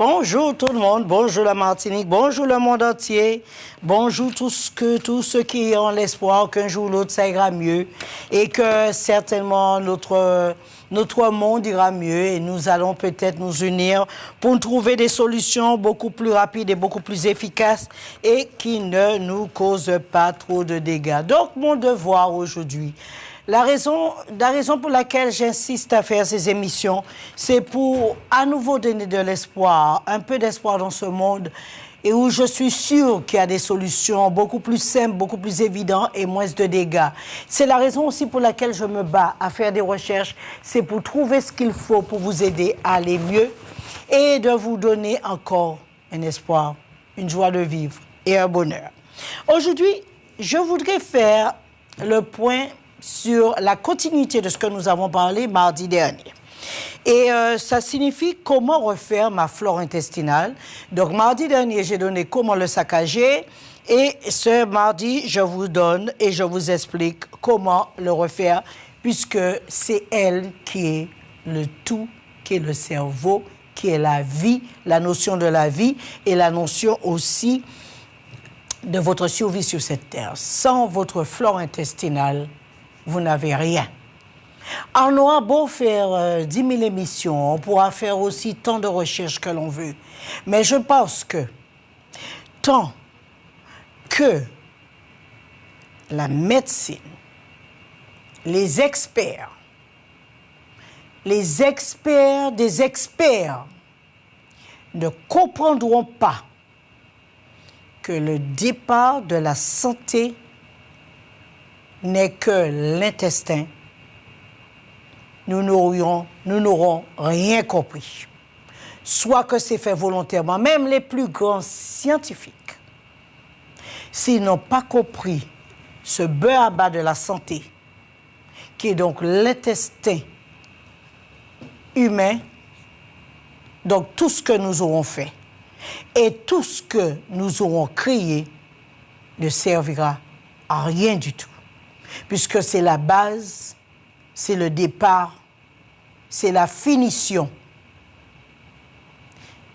Bonjour tout le monde, bonjour la Martinique, bonjour le monde entier, bonjour tous ceux qui ont l'espoir qu'un jour ou l'autre ça ira mieux et que certainement notre monde ira mieux et nous allons peut-être nous unir pour trouver des solutions beaucoup plus rapides et beaucoup plus efficaces et qui ne nous causent pas trop de dégâts. Donc mon devoir aujourd'hui, la raison pour laquelle j'insiste à faire ces émissions, c'est pour à nouveau donner de l'espoir, un peu d'espoir dans ce monde et où je suis sûre qu'il y a des solutions beaucoup plus simples, beaucoup plus évidentes et moins de dégâts. C'est la raison aussi pour laquelle je me bats à faire des recherches, c'est pour trouver ce qu'il faut pour vous aider à aller mieux et de vous donner encore un espoir, une joie de vivre et un bonheur. Aujourd'hui, je voudrais faire le point sur la continuité de ce que nous avons parlé mardi dernier. Et ça signifie comment refaire ma flore intestinale. Donc, mardi dernier, j'ai donné comment le saccager. Et ce mardi, je vous donne et je vous explique comment le refaire, puisque c'est elle qui est le tout, qui est le cerveau, qui est la vie, la notion de la vie et la notion aussi de votre survie sur cette terre. Sans votre flore intestinale, vous n'avez rien. On aura beau faire 10 000 émissions, on pourra faire aussi tant de recherches que l'on veut. Mais je pense que tant que la médecine, les experts des experts ne comprendront pas que le départ de la santé n'est que l'intestin, nous n'aurons rien compris. Soit que c'est fait volontairement, même les plus grands scientifiques, s'ils n'ont pas compris ce b.a.-ba de la santé, qui est donc l'intestin humain, donc tout ce que nous aurons fait et tout ce que nous aurons créé ne servira à rien du tout. Puisque c'est la base, c'est le départ, c'est la finition.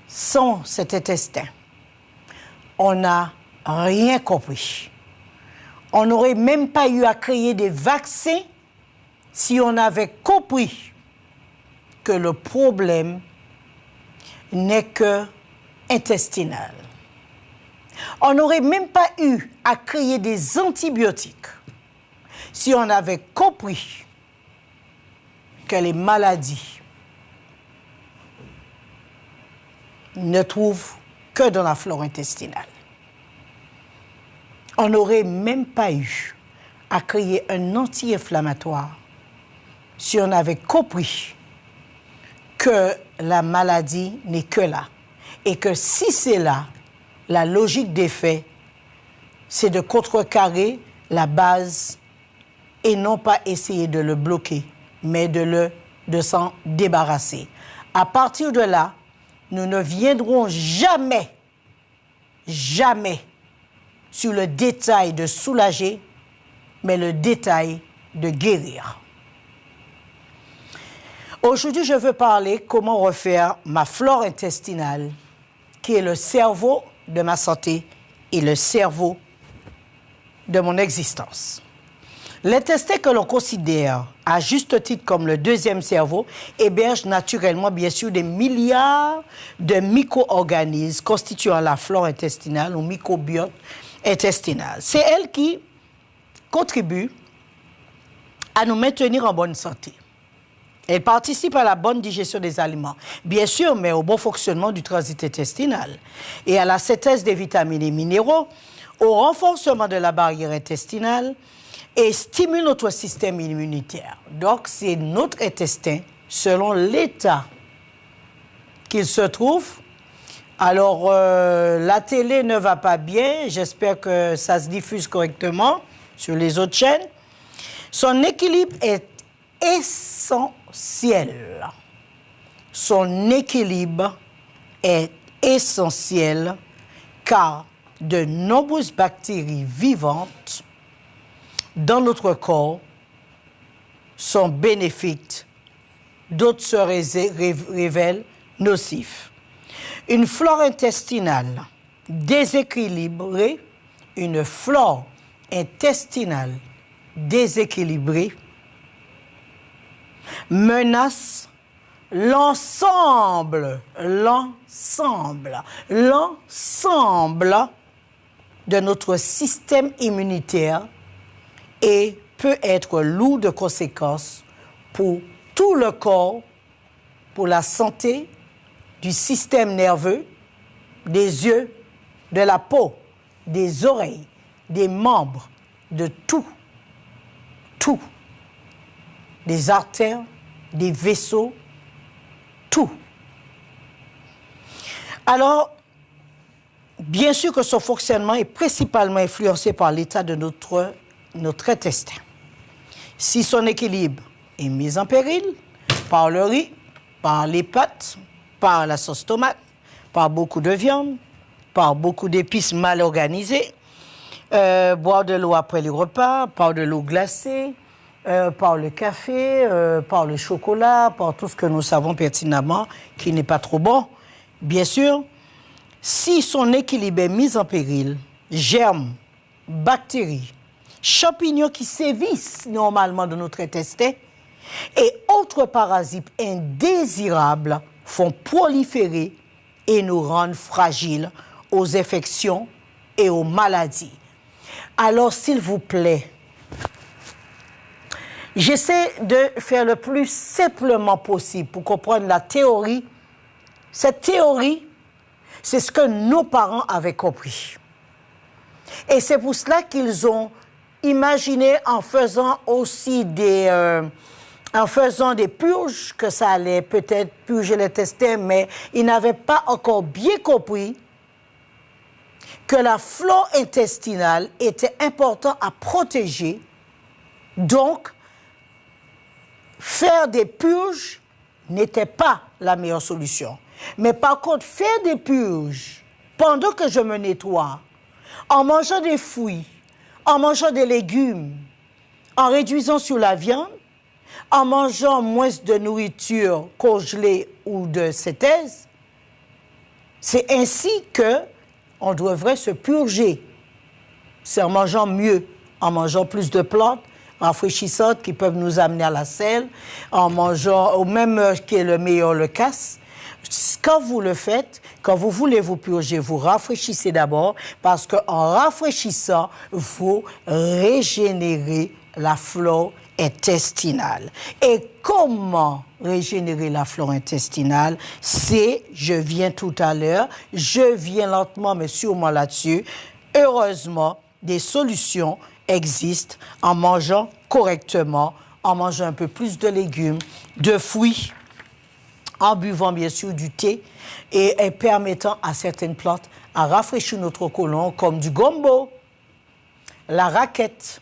Sans cet intestin, on n'a rien compris. On n'aurait même pas eu à créer des vaccins si on avait compris que le problème n'est que intestinal. On n'aurait même pas eu à créer des antibiotiques si on avait compris que les maladies ne trouvent que dans la flore intestinale. On n'aurait même pas eu à créer un anti-inflammatoire si on avait compris que la maladie n'est que là. Et que si c'est là, la logique des faits, c'est de contrecarrer la base et non pas essayer de le bloquer, mais de s'en débarrasser. À partir de là, nous ne viendrons jamais sur le détail de soulager, mais le détail de guérir. Aujourd'hui, je veux parler comment refaire ma flore intestinale, qui est le cerveau de ma santé et le cerveau de mon existence. L'intestin que l'on considère à juste titre comme le deuxième cerveau héberge naturellement, bien sûr, des milliards de micro-organismes constituant la flore intestinale ou microbiote intestinal. C'est elle qui contribue à nous maintenir en bonne santé. Elle participe à la bonne digestion des aliments, bien sûr, mais au bon fonctionnement du transit intestinal et à la synthèse des vitamines et minéraux, au renforcement de la barrière intestinale et stimule notre système immunitaire. Donc, c'est notre intestin, selon l'état qu'il se trouve. Alors, la télé ne va pas bien. J'espère que ça se diffuse correctement sur les autres chaînes. Son équilibre est essentiel. Son équilibre est essentiel car de nombreuses bactéries vivantes dans notre corps sont bénéfiques, d'autres se révèlent nocifs. Une flore intestinale déséquilibrée, une flore intestinale déséquilibrée menace l'ensemble de notre système immunitaire et peut être lourd de conséquences pour tout le corps, pour la santé du système nerveux, des yeux, de la peau, des oreilles, des membres, de tout, des artères, des vaisseaux, tout. Alors, bien sûr que son fonctionnement est principalement influencé par l'état de notre intestin. Si son équilibre est mis en péril par le riz, par les pâtes, par la sauce tomate, par beaucoup de viande, par beaucoup d'épices mal organisées, boire de l'eau après les repas, par de l'eau glacée, par le café, par le chocolat, par tout ce que nous savons pertinemment qui n'est pas trop bon. Bien sûr, si son équilibre est mis en péril, germes, bactéries, champignons qui sévissent normalement dans notre intestin et autres parasites indésirables font proliférer et nous rendent fragiles aux infections et aux maladies. Alors, s'il vous plaît, j'essaie de faire le plus simplement possible pour comprendre la théorie. Cette théorie, c'est ce que nos parents avaient compris. Et c'est pour cela qu'ils ont imaginé en faisant aussi en faisant des purges, que ça allait peut-être purger l'intestin, mais ils n'avaient pas encore bien compris que la flore intestinale était importante à protéger. Donc, faire des purges n'était pas la meilleure solution. Mais par contre, faire des purges pendant que je me nettoie, en mangeant des fruits, en mangeant des légumes, en réduisant sur la viande, en mangeant moins de nourriture congelée ou de synthèse, c'est ainsi que on devrait se purger. C'est en mangeant mieux, en mangeant plus de plantes rafraîchissantes qui peuvent nous amener à la selle, en mangeant, au même qui est le meilleur, le casse. Quand vous le faites, quand vous voulez vous purger, vous rafraîchissez d'abord, parce qu'en rafraîchissant, vous régénérez la flore intestinale. Et comment régénérer la flore intestinale? C'est, je viens tout à l'heure, je viens lentement mais sûrement là-dessus. Heureusement, des solutions existent en mangeant correctement, en mangeant un peu plus de légumes, de fruits, en buvant bien sûr du thé et permettant à certaines plantes à rafraîchir notre côlon, comme du gombo, la raquette,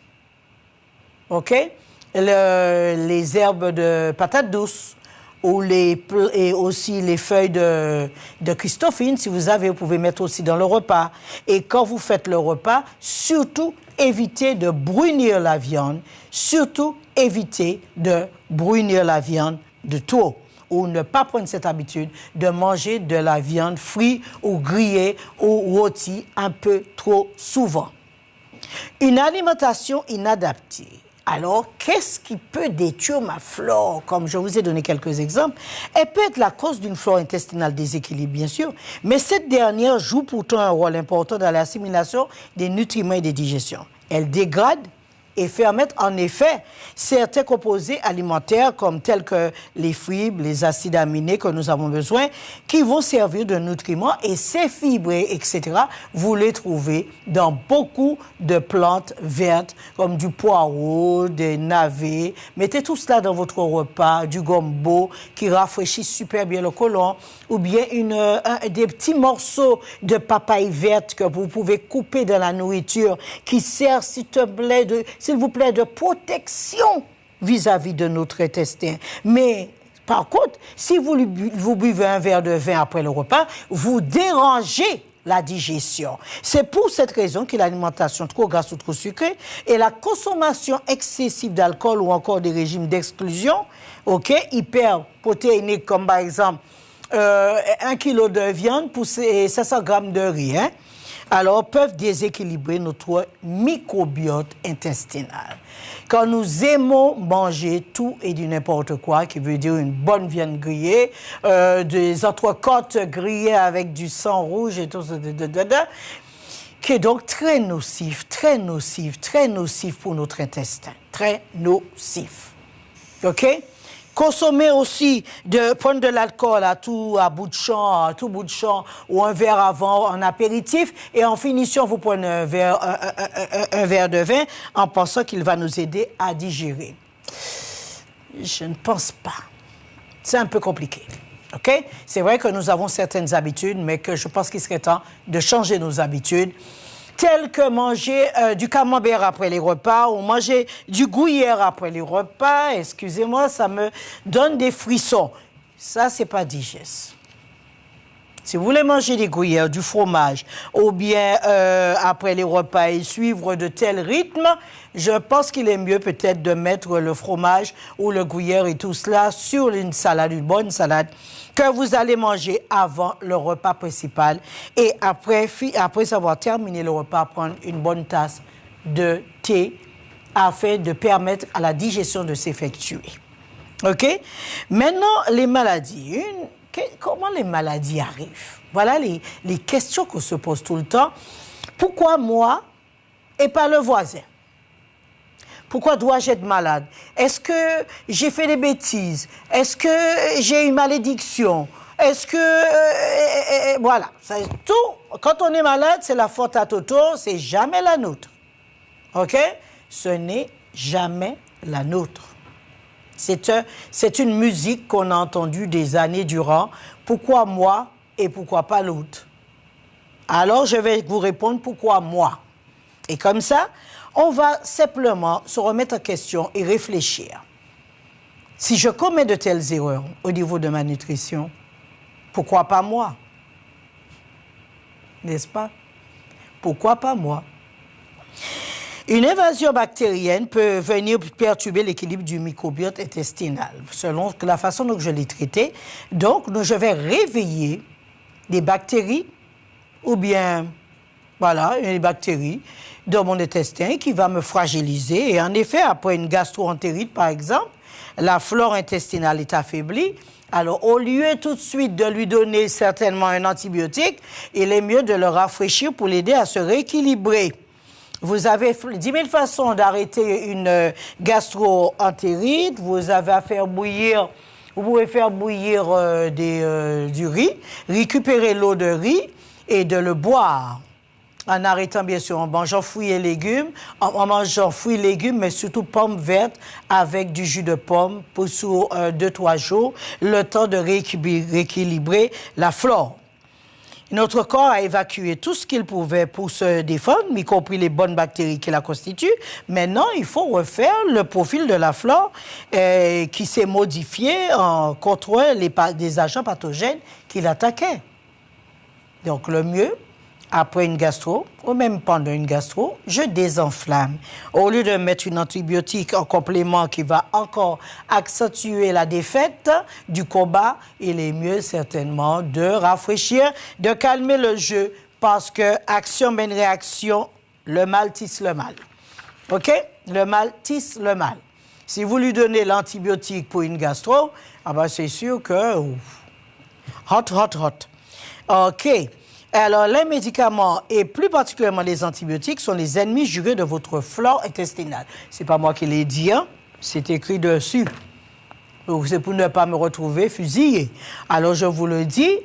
ok? Les herbes de patates douces ou et aussi les feuilles de Christophine, si vous avez, vous pouvez mettre aussi dans le repas. Et quand vous faites le repas, surtout évitez de brunir la viande, surtout évitez de brunir la viande de trop, ou ne pas prendre cette habitude de manger de la viande frite ou grillée ou rôtie un peu trop souvent. Une alimentation inadaptée. Alors, qu'est-ce qui peut détruire ma flore? Comme je vous ai donné quelques exemples, elle peut être la cause d'une flore intestinale déséquilibrée, bien sûr, mais cette dernière joue pourtant un rôle important dans l'assimilation des nutriments et des digestions. Elle dégrade et fait remettre en effet certains composés alimentaires comme tels que les fibres, les acides aminés que nous avons besoin, qui vont servir de nutriments, et ces fibres, etc., vous les trouvez dans beaucoup de plantes vertes comme du poireau, des navets. Mettez tout cela dans votre repas, du gombo qui rafraîchit super bien le côlon, ou bien des petits morceaux de papaye verte que vous pouvez couper dans la nourriture qui sert, s'il vous plaît, de protection vis-à-vis de notre intestin. Mais, par contre, si vous buvez un verre de vin après le repas, vous dérangez la digestion. C'est pour cette raison que l'alimentation trop grasse ou trop sucrée et la consommation excessive d'alcool ou encore des régimes d'exclusion, hyperprotéiniques comme par exemple 1 kg de viande et 500 grammes de riz, hein, alors peuvent déséquilibrer notre microbiote intestinal. Quand nous aimons manger tout et du n'importe quoi, qui veut dire une bonne viande grillée, des entrecôtes grillées avec du sang rouge et tout ça, qui est donc très nocif pour notre intestin. Très nocif. OK? Consommer aussi, prendre de l'alcool à tout bout de champ ou un verre avant en apéritif et en finition, vous prenez un verre de vin en pensant qu'il va nous aider à digérer. Je ne pense pas. C'est un peu compliqué. OK? C'est vrai que nous avons certaines habitudes, mais que je pense qu'il serait temps de changer nos habitudes, telles que manger du camembert après les repas ou manger du gruyère après les repas. Excusez-moi, ça me donne des frissons. Ça, c'est pas digeste. Si vous voulez manger des gruyères, du fromage, ou bien après les repas et suivre de tels rythmes, je pense qu'il est mieux peut-être de mettre le fromage ou le gruyère et tout cela sur une salade, une bonne salade, que vous allez manger avant le repas principal. Et après avoir terminé le repas, prendre une bonne tasse de thé afin de permettre à la digestion de s'effectuer. OK? Maintenant, les maladies. Comment les maladies arrivent? Voilà les questions qu'on se pose tout le temps. Pourquoi moi et pas le voisin? Pourquoi dois-je être malade? Est-ce que j'ai fait des bêtises? Est-ce que j'ai une malédiction? Est-ce que... voilà. Tout, quand on est malade, c'est la faute à Toto, c'est jamais la nôtre. OK? Ce n'est jamais la nôtre. C'est une musique qu'on a entendue des années durant. Pourquoi moi et pourquoi pas l'autre? Alors, je vais vous répondre pourquoi moi. Et comme ça, on va simplement se remettre en question et réfléchir. Si je commets de telles erreurs au niveau de ma nutrition, pourquoi pas moi? N'est-ce pas? Pourquoi pas moi? Une invasion bactérienne peut venir perturber l'équilibre du microbiote intestinal, selon la façon dont je l'ai traité. Donc, je vais réveiller des bactéries, ou bien, voilà, une bactérie dans mon intestin qui va me fragiliser. Et en effet, après une gastro-entérite, par exemple, la flore intestinale est affaiblie. Alors, au lieu tout de suite de lui donner certainement un antibiotique, il est mieux de le rafraîchir pour l'aider à se rééquilibrer. Vous avez 10 000 façons d'arrêter une gastro-entérite. Vous avez à faire bouillir, vous pouvez faire bouillir du riz, récupérer l'eau de riz et de le boire. En arrêtant, bien sûr, en mangeant fruits et légumes, en mangeant fruits et légumes, mais surtout pommes vertes avec du jus de pomme pour sur 2-3 jours, le temps de rééquilibrer la flore. Notre corps a évacué tout ce qu'il pouvait pour se défendre, y compris les bonnes bactéries qui la constituent. Maintenant, il faut refaire le profil de la flore qui s'est modifié contre des agents pathogènes qui l'attaquaient. Donc, le mieux, après une gastro, ou même pendant une gastro, je désenflamme. Au lieu de mettre une antibiotique en complément qui va encore accentuer la défaite du combat, il est mieux certainement de rafraîchir, de calmer le jeu, parce que action mène réaction, le mal tisse le mal. OK? Le mal tisse le mal. Si vous lui donnez l'antibiotique pour une gastro, ah ben c'est sûr que... Hot. OK. Alors, les médicaments, et plus particulièrement les antibiotiques, sont les ennemis jurés de votre flore intestinale. C'est pas moi qui l'ai dit, hein? C'est écrit dessus. Donc, c'est pour ne pas me retrouver fusillé. Alors, je vous le dis,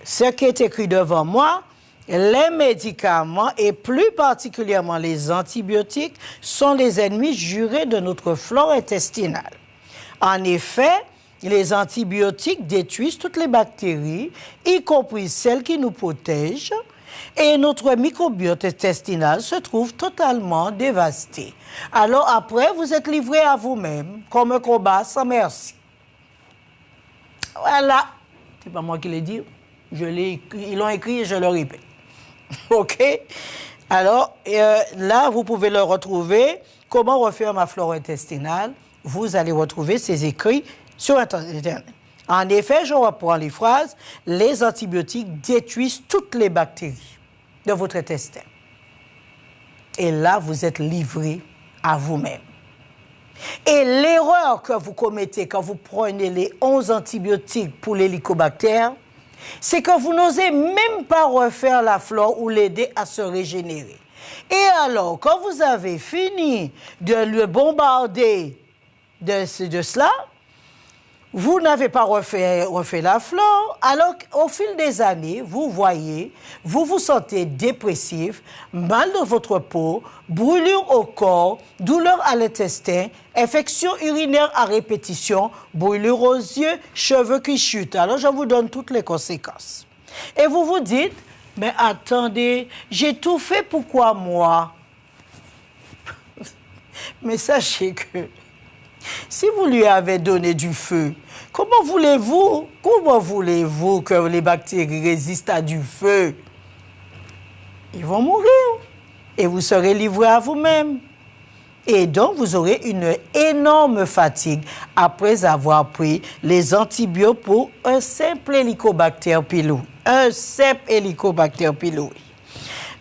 ce qui est écrit devant moi, les médicaments, et plus particulièrement les antibiotiques, sont les ennemis jurés de notre flore intestinale. En effet, les antibiotiques détruisent toutes les bactéries, y compris celles qui nous protègent, et notre microbiote intestinal se trouve totalement dévasté. Alors après, vous êtes livré à vous-même, comme un combat sans merci. Voilà. C'est pas moi qui l'ai dit. Ils l'ont écrit et je le répète. OK? Alors, là, vous pouvez le retrouver. Comment refaire ma flore intestinale? Vous allez retrouver ces écrits sur Internet. En effet, je reprends les phrases, les antibiotiques détruisent toutes les bactéries de votre intestin. Et là, vous êtes livré à vous-même. Et l'erreur que vous commettez quand vous prenez les 11 antibiotiques pour l'hélicobactère, c'est que vous n'osez même pas refaire la flore ou l'aider à se régénérer. Et alors, quand vous avez fini de le bombarder de cela, vous n'avez pas refait la flore, alors qu'au fil des années, vous voyez, vous vous sentez dépressif, mal dans votre peau, brûlure au corps, douleur à l'intestin, infection urinaire à répétition, brûlure aux yeux, cheveux qui chutent. Alors, je vous donne toutes les conséquences. Et vous vous dites, mais attendez, j'ai tout fait, pourquoi moi? Mais sachez que si vous lui avez donné du feu, comment voulez-vous que les bactéries résistent à du feu? Ils vont mourir et vous serez livré à vous-même. Et donc, vous aurez une énorme fatigue après avoir pris les antibiotiques pour un simple Helicobacter pylori. Un simple Helicobacter pylori.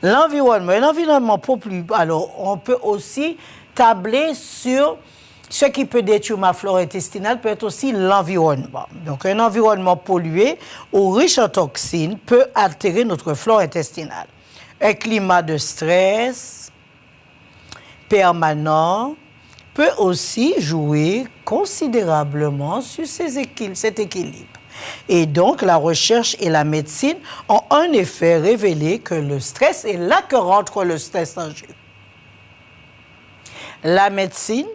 L'environnement, un environnement pollué. Alors, on peut aussi tabler sur ce qui peut détruire ma flore intestinale, peut être aussi l'environnement. Donc, un environnement pollué ou riche en toxines peut altérer notre flore intestinale. Un climat de stress permanent peut aussi jouer considérablement sur cet équilibre. Et donc, la recherche et la médecine ont en effet révélé que le stress, et là que rentre le stress en jeu. La médecine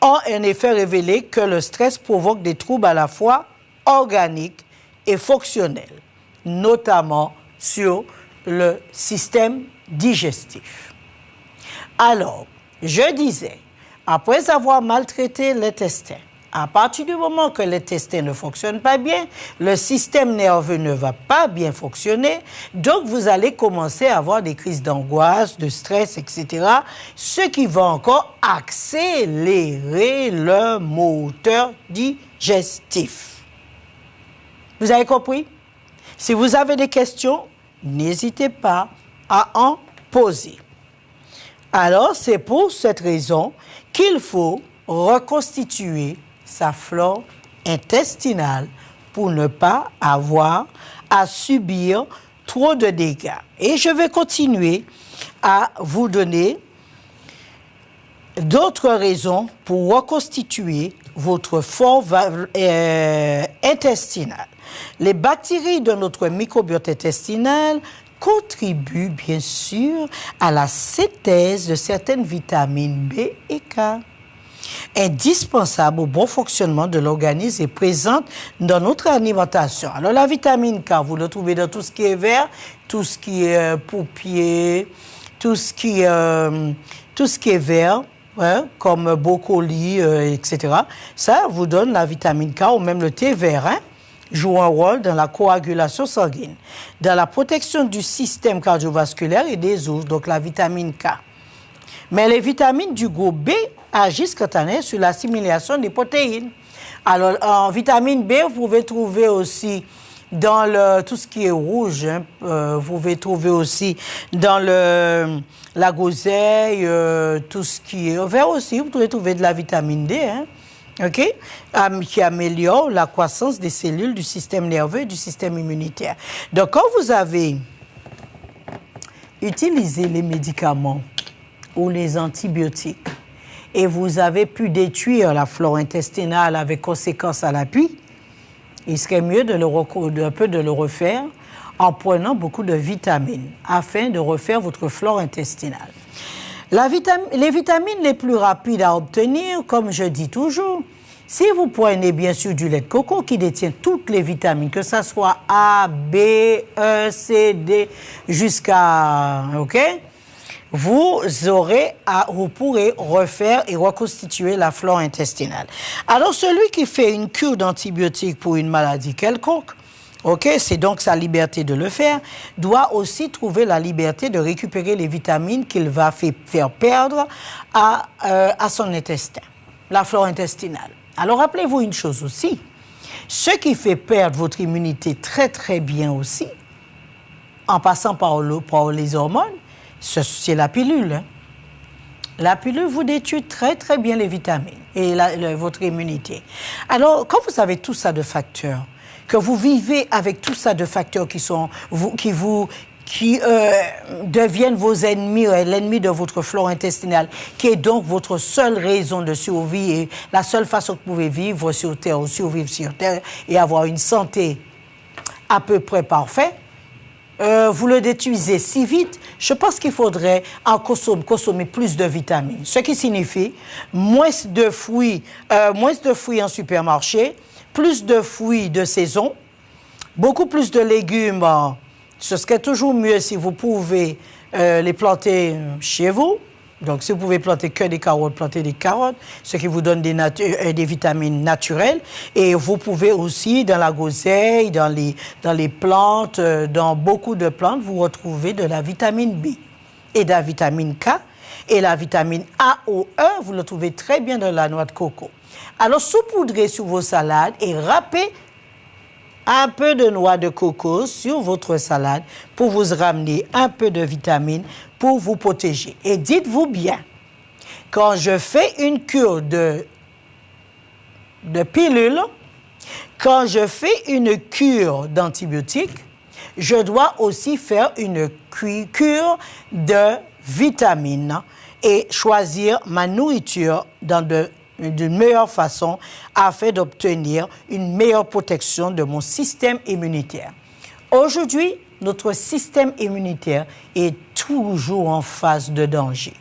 a en effet révélé que le stress provoque des troubles à la fois organiques et fonctionnels, notamment sur le système digestif. Alors, je disais, après avoir maltraité l'intestin, à partir du moment que l'intestin ne fonctionne pas bien, le système nerveux ne va pas bien fonctionner, donc vous allez commencer à avoir des crises d'angoisse, de stress, etc., ce qui va encore accélérer le moteur digestif. Vous avez compris? Si vous avez des questions, n'hésitez pas à en poser. Alors, c'est pour cette raison qu'il faut reconstituer sa flore intestinale pour ne pas avoir à subir trop de dégâts. Et je vais continuer à vous donner d'autres raisons pour reconstituer votre flore intestinale. Les bactéries de notre microbiote intestinal contribuent bien sûr à la synthèse de certaines vitamines B et K. Indispensable au bon fonctionnement de l'organisme et présente dans notre alimentation. Alors la vitamine K, vous le trouvez dans tout ce qui est vert, tout ce qui est paupier, tout ce qui est vert, hein, comme brocoli, etc. Ça vous donne la vitamine K ou même le thé vert, hein, joue un rôle dans la coagulation sanguine, dans la protection du système cardiovasculaire et des os, donc la vitamine K. Mais les vitamines du groupe B agissent quant à elles sur l'assimilation des protéines. Alors, en vitamine B, vous pouvez trouver aussi dans tout ce qui est rouge, hein, vous pouvez trouver aussi dans la groseille, tout ce qui est vert aussi, vous pouvez trouver de la vitamine D, hein, okay, qui améliore la croissance des cellules du système nerveux et du système immunitaire. Donc, quand vous avez utilisé les médicaments ou les antibiotiques, et vous avez pu détruire la flore intestinale avec conséquences à l'appui, il serait mieux de le refaire en prenant beaucoup de vitamines afin de refaire votre flore intestinale. Les vitamines les plus rapides à obtenir, comme je dis toujours, si vous prenez bien sûr du lait de coco qui détient toutes les vitamines, que ce soit A, B, E, C, D, jusqu'à... OK? Vous pourrez refaire et reconstituer la flore intestinale. Alors, celui qui fait une cure d'antibiotiques pour une maladie quelconque, OK, c'est donc sa liberté de le faire, doit aussi trouver la liberté de récupérer les vitamines qu'il va faire perdre à son intestin, la flore intestinale. Alors, rappelez-vous une chose aussi, Ce qui fait perdre votre immunité très très bien aussi, en passant par les hormones, c'est la pilule. Hein. La pilule vous détruit très très bien les vitamines et votre immunité. Alors, quand vous avez tout ça de facteurs, que vous vivez avec tout ça de facteurs qui deviennent vos ennemis, l'ennemi de votre flore intestinale, qui est donc votre seule raison de survie et la seule façon que vous pouvez vivre sur Terre ou survivre sur Terre et avoir une santé à peu près parfaite, vous le détruisez si vite, je pense qu'il faudrait en consommer plus de vitamines. Ce qui signifie moins de fruits en supermarché, plus de fruits de saison, beaucoup plus de légumes. Ce serait toujours mieux si vous pouvez les planter chez vous. Donc, si vous pouvez planter que des carottes, plantez des carottes, ce qui vous donne des vitamines naturelles. Et vous pouvez aussi, dans la groseille, dans les plantes, dans beaucoup de plantes, vous retrouvez de la vitamine B et de la vitamine K. Et la vitamine AOE, vous le trouvez très bien dans la noix de coco. Alors, saupoudrez sur vos salades et râpez un peu de noix de coco sur votre salade pour vous ramener un peu de vitamines pour vous protéger. Et dites-vous bien, quand je fais une cure de pilules, quand je fais une cure d'antibiotiques, je dois aussi faire une cure de vitamines et choisir ma nourriture d'une meilleure façon afin d'obtenir une meilleure protection de mon système immunitaire. Aujourd'hui, notre système immunitaire est toujours en phase de danger.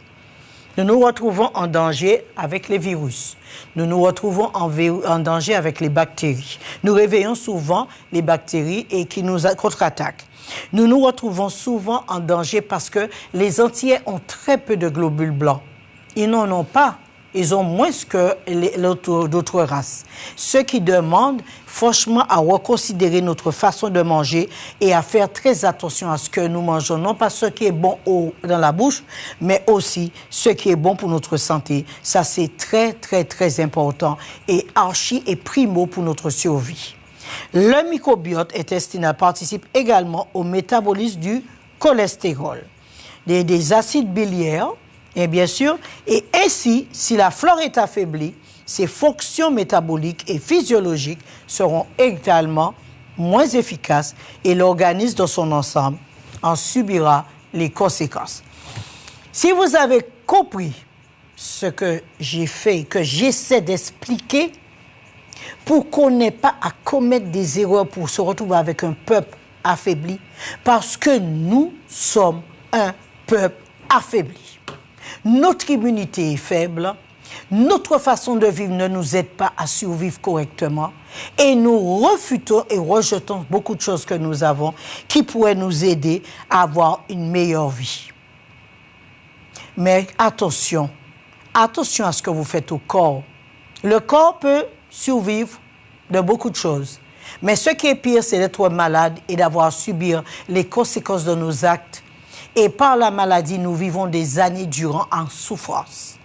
Nous nous retrouvons en danger avec les virus. Nous nous retrouvons en danger avec les bactéries. Nous réveillons souvent les bactéries et qui nous contre-attaquent. Nous nous retrouvons souvent en danger parce que les Antillais ont très peu de globules blancs. Ils n'en ont pas. Ils ont moins que d'autres races. Ce qui demande franchement à reconsidérer notre façon de manger et à faire très attention à ce que nous mangeons. Non pas ce qui est bon dans la bouche, mais aussi ce qui est bon pour notre santé. Ça, c'est très, très, très important et archi et primo pour notre survie. Le microbiote intestinal participe également au métabolisme du cholestérol, des acides biliaires, et bien sûr, et ainsi, si la flore est affaiblie, ses fonctions métaboliques et physiologiques seront également moins efficaces et l'organisme dans son ensemble en subira les conséquences. Si vous avez compris ce que j'ai fait, que j'essaie d'expliquer, pour qu'on n'ait pas à commettre des erreurs pour se retrouver avec un peuple affaibli, parce que nous sommes un peuple affaibli. Notre immunité est faible, notre façon de vivre ne nous aide pas à survivre correctement et nous refutons et rejetons beaucoup de choses que nous avons qui pourraient nous aider à avoir une meilleure vie. Mais attention à ce que vous faites au corps. Le corps peut survivre de beaucoup de choses, mais ce qui est pire, c'est d'être malade et d'avoir à subir les conséquences de nos actes. Et par la maladie, nous vivons des années durant en souffrance.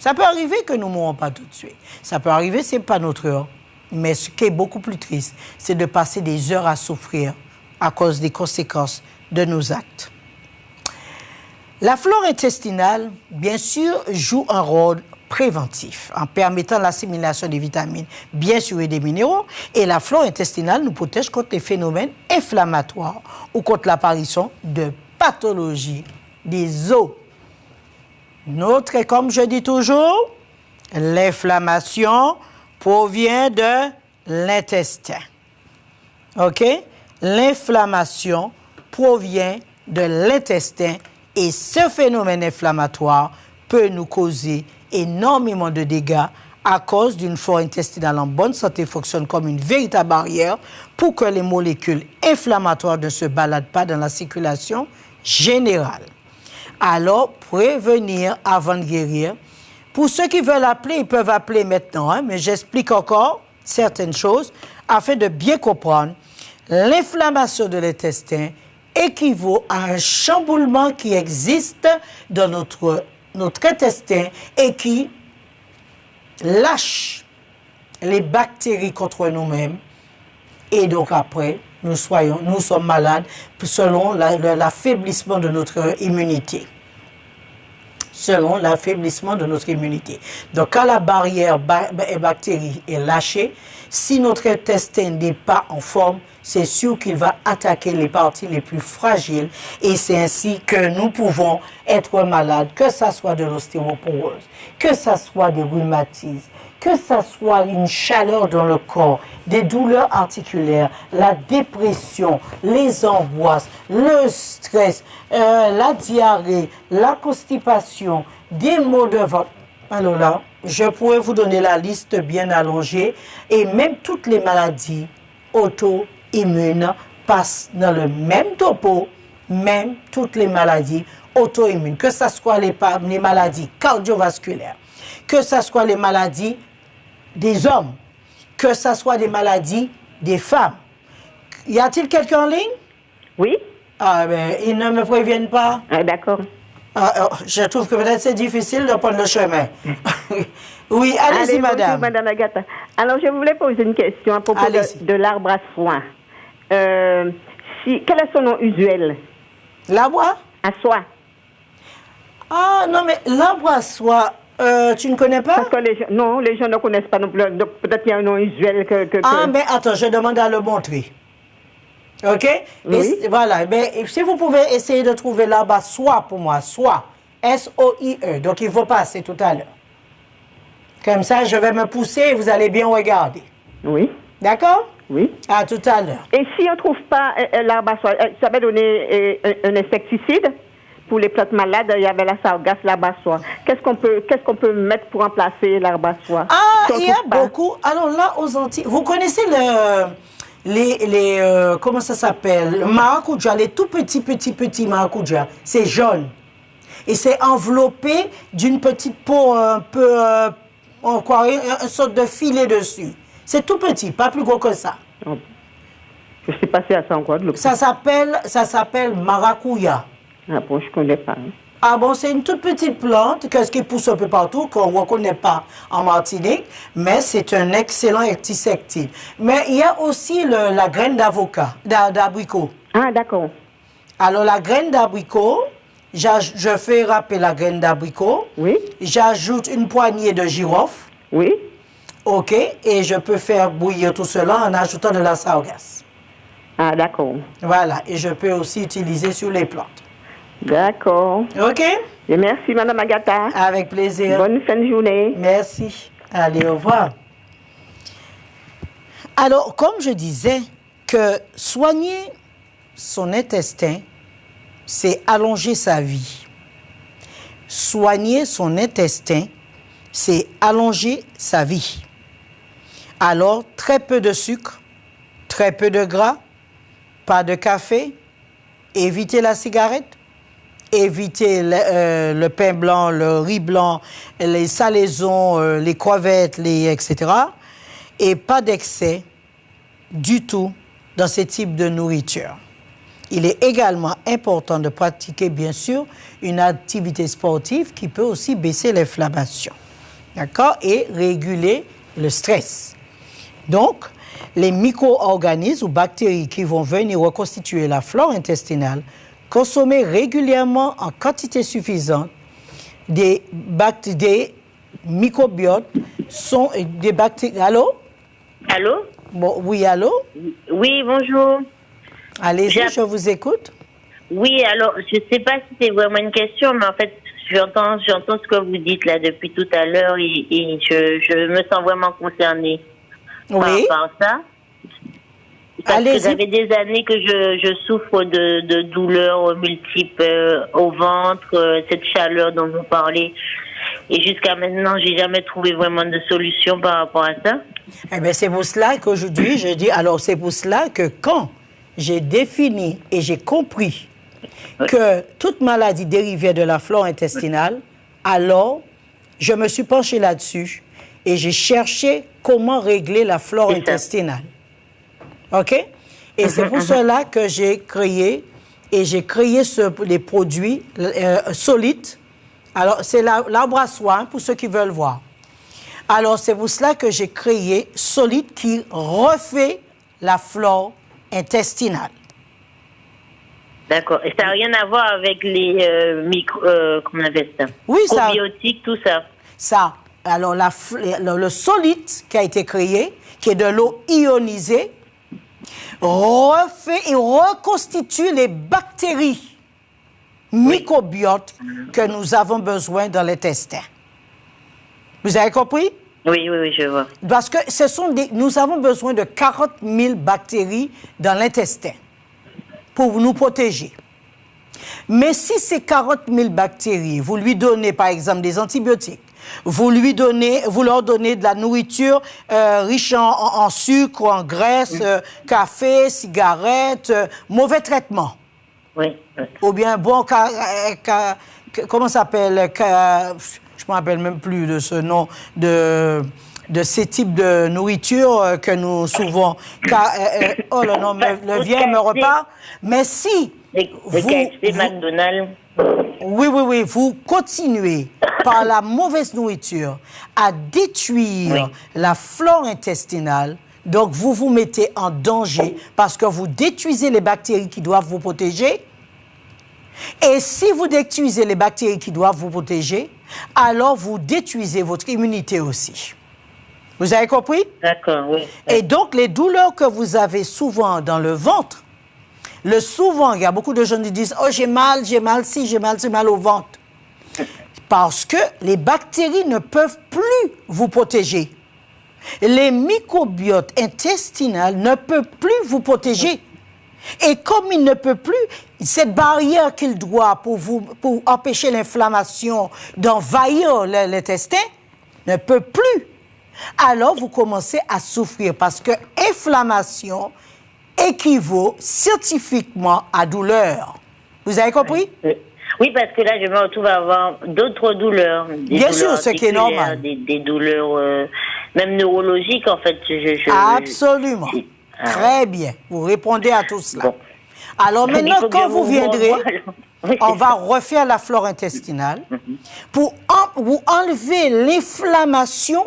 Ça peut arriver que nous ne mourons pas tout de suite. Ça peut arriver, ce n'est pas notre heure. Mais ce qui est beaucoup plus triste, c'est de passer des heures à souffrir à cause des conséquences de nos actes. La flore intestinale, bien sûr, joue un rôle préventif en permettant l'assimilation des vitamines, bien sûr, et des minéraux. Et la flore intestinale nous protège contre les phénomènes inflammatoires ou contre l'apparition de pathologie des os. Comme je dis toujours, l'inflammation provient de l'intestin. OK? L'inflammation provient de l'intestin et ce phénomène inflammatoire peut nous causer énormément de dégâts à cause d'une flore intestinale en bonne santé fonctionne comme une véritable barrière pour que les molécules inflammatoires ne se baladent pas dans la circulation générale. Alors, prévenir avant de guérir. Pour ceux qui veulent appeler, ils peuvent appeler maintenant, mais j'explique encore certaines choses afin de bien comprendre. L'inflammation de l'intestin équivaut à un chamboulement qui existe dans notre intestin et qui lâche les bactéries contre nous-mêmes Et donc après, nous sommes malades selon l'affaiblissement de notre immunité. Selon l'affaiblissement de notre immunité. Donc, quand la barrière bactérie est lâchée, si notre intestin n'est pas en forme, c'est sûr qu'il va attaquer les parties les plus fragiles et c'est ainsi que nous pouvons être malades, que ce soit de l'ostéoporose, que ce soit des rhumatismes, que ce soit une chaleur dans le corps, des douleurs articulaires, la dépression, les angoisses, le stress, la diarrhée, la constipation, des maux de ventre. Alors là, je pourrais vous donner la liste bien allongée et même toutes les maladies auto-immunes passent dans le même topo, même toutes les maladies auto-immunes, que ce soit les maladies cardiovasculaires, que ce soit les maladies des hommes, que ce soit des maladies des femmes. Y a-t-il quelqu'un en ligne? Oui. Ah ben, ils ne me préviennent pas. Ah, d'accord. Je trouve que peut-être c'est difficile de prendre le chemin. Oui, allez-y, madame. Bonjour, madame Agatha. Alors, je voulais poser une question à propos de l'arbre à soie. Quel est son nom usuel? L'arbre à soie. Ah, non, mais l'arbre à soie, tu ne connais pas? Parce que les gens ne connaissent pas non plus. Donc, peut-être qu'il y a un nom usuel Ah, mais attends, je demande à le montrer. OK? Oui. Et, voilà. Mais, si vous pouvez essayer de trouver l'arbre à soie pour moi, soie. S-O-I-E. Donc, il faut passer tout à l'heure. Comme ça, je vais me pousser et vous allez bien regarder. Oui. D'accord? Oui. À tout à l'heure. Et si on ne trouve pas l'arbre à soie, ça va donner un insecticide? Pour les plantes malades, il y avait la sargasse, l'arbre à soie. Qu'est-ce qu'on peut mettre pour remplacer l'arbre à soie? Ah, il y a beaucoup. Alors là, aux Antilles, vous connaissez comment ça s'appelle? Le maracuja, les tout petits maracuja. C'est jaune. Et c'est enveloppé d'une petite peau un peu, une sorte de filet dessus. C'est tout petit, pas plus gros que ça. Oh. Je sais pas si ça encore. Ça s'appelle maracuja. Ah bon, je ne connais pas. Hein. Ah bon, c'est une toute petite plante qui pousse un peu partout, qu'on ne reconnaît pas en Martinique, mais c'est un excellent insecticide. Mais il y a aussi la graine d'abricot. Ah, d'accord. Alors, la graine d'abricot, je fais râper la graine d'abricot. Oui. J'ajoute une poignée de girofle. Oui. OK. Et je peux faire bouillir tout cela en ajoutant de la sargasse. Ah, d'accord. Voilà. Et je peux aussi utiliser sur les plantes. D'accord. OK? Et merci, madame Agatha. Avec plaisir. Bonne fin de journée. Merci. Allez, au revoir. Alors, comme je disais, que soigner son intestin, c'est allonger sa vie. Soigner son intestin, c'est allonger sa vie. Alors, très peu de sucre, très peu de gras, pas de café, éviter la cigarette, éviter le pain blanc, le riz blanc, les salaisons, les crevettes, etc. Et pas d'excès du tout dans ce type de nourriture. Il est également important de pratiquer, bien sûr, une activité sportive qui peut aussi baisser l'inflammation. D'accord? Et réguler le stress. Donc, les micro-organismes ou bactéries qui vont venir reconstituer la flore intestinale, consommer régulièrement en quantité suffisante des microbiotes sont des bactéries. Allô? Allô? Bon, oui, allô? Oui, bonjour. Allez-y, je vous écoute. Oui, alors, je ne sais pas si c'est vraiment une question, mais en fait, j'entends ce que vous dites là depuis tout à l'heure et je me sens vraiment concernée par ça. Parce que ça fait des années que je souffre de douleurs multiples au ventre, cette chaleur dont vous parlez. Et jusqu'à maintenant, j'ai jamais trouvé vraiment de solution par rapport à ça. Eh bien, c'est pour cela qu'aujourd'hui, je dis, alors c'est pour cela que quand j'ai défini et j'ai compris que toute maladie dérivait de la flore intestinale, alors je me suis penchée là-dessus et j'ai cherché comment régler la flore intestinale. OK? Et c'est pour cela que j'ai créé les produits solides. Alors, c'est l'arbre à soie, pour ceux qui veulent voir. Alors, c'est pour cela que j'ai créé Solide qui refait la flore intestinale. D'accord. Et ça n'a rien à voir avec les comment on appelle ça? Oui, ça. Probiotiques, tout ça. Ça. Alors, le solide qui a été créé, qui est de l'eau ionisée, refait et reconstitue les bactéries microbiotes que nous avons besoin dans l'intestin. Vous avez compris? Oui, je vois. Parce que nous avons besoin de 40 000 bactéries dans l'intestin pour nous protéger. Mais si ces 40 000 bactéries, vous lui donnez par exemple des antibiotiques, vous leur donnez de la nourriture riche en sucre, en graisse, café, cigarettes, mauvais traitement. Oui. Ou bien comment ça s'appelle? Je ne me rappelle même plus de ce nom de ces types de nourriture que nous souvent... oh le nom, le vient me repart. Mais si KFC, McDonald's. Oui, vous continuez par la mauvaise nourriture à détruire la flore intestinale, donc vous vous mettez en danger parce que vous détruisez les bactéries qui doivent vous protéger. Et si vous détruisez les bactéries qui doivent vous protéger, alors vous détruisez votre immunité aussi. Vous avez compris? D'accord, oui. Et donc, les douleurs que vous avez souvent dans le ventre, souvent, il y a beaucoup de gens qui disent « Oh, j'ai mal au ventre. » Parce que les bactéries ne peuvent plus vous protéger. Les microbiotes intestinaux ne peuvent plus vous protéger. Et comme il ne peut plus, cette barrière qu'il doit pour empêcher l'inflammation d'envahir l'intestin ne peut plus. Alors, vous commencez à souffrir parce que inflammation équivaut scientifiquement à douleur. Vous avez compris? Oui, parce que là, je me retrouve à avoir d'autres douleurs. Bien sûr, ce qui est normal. Des douleurs, même neurologiques, en fait. Absolument. Très bien. Vous répondez à tout cela. Bon. Alors maintenant, quand vous viendrez, on va refaire la flore intestinale pour vous enlever l'inflammation.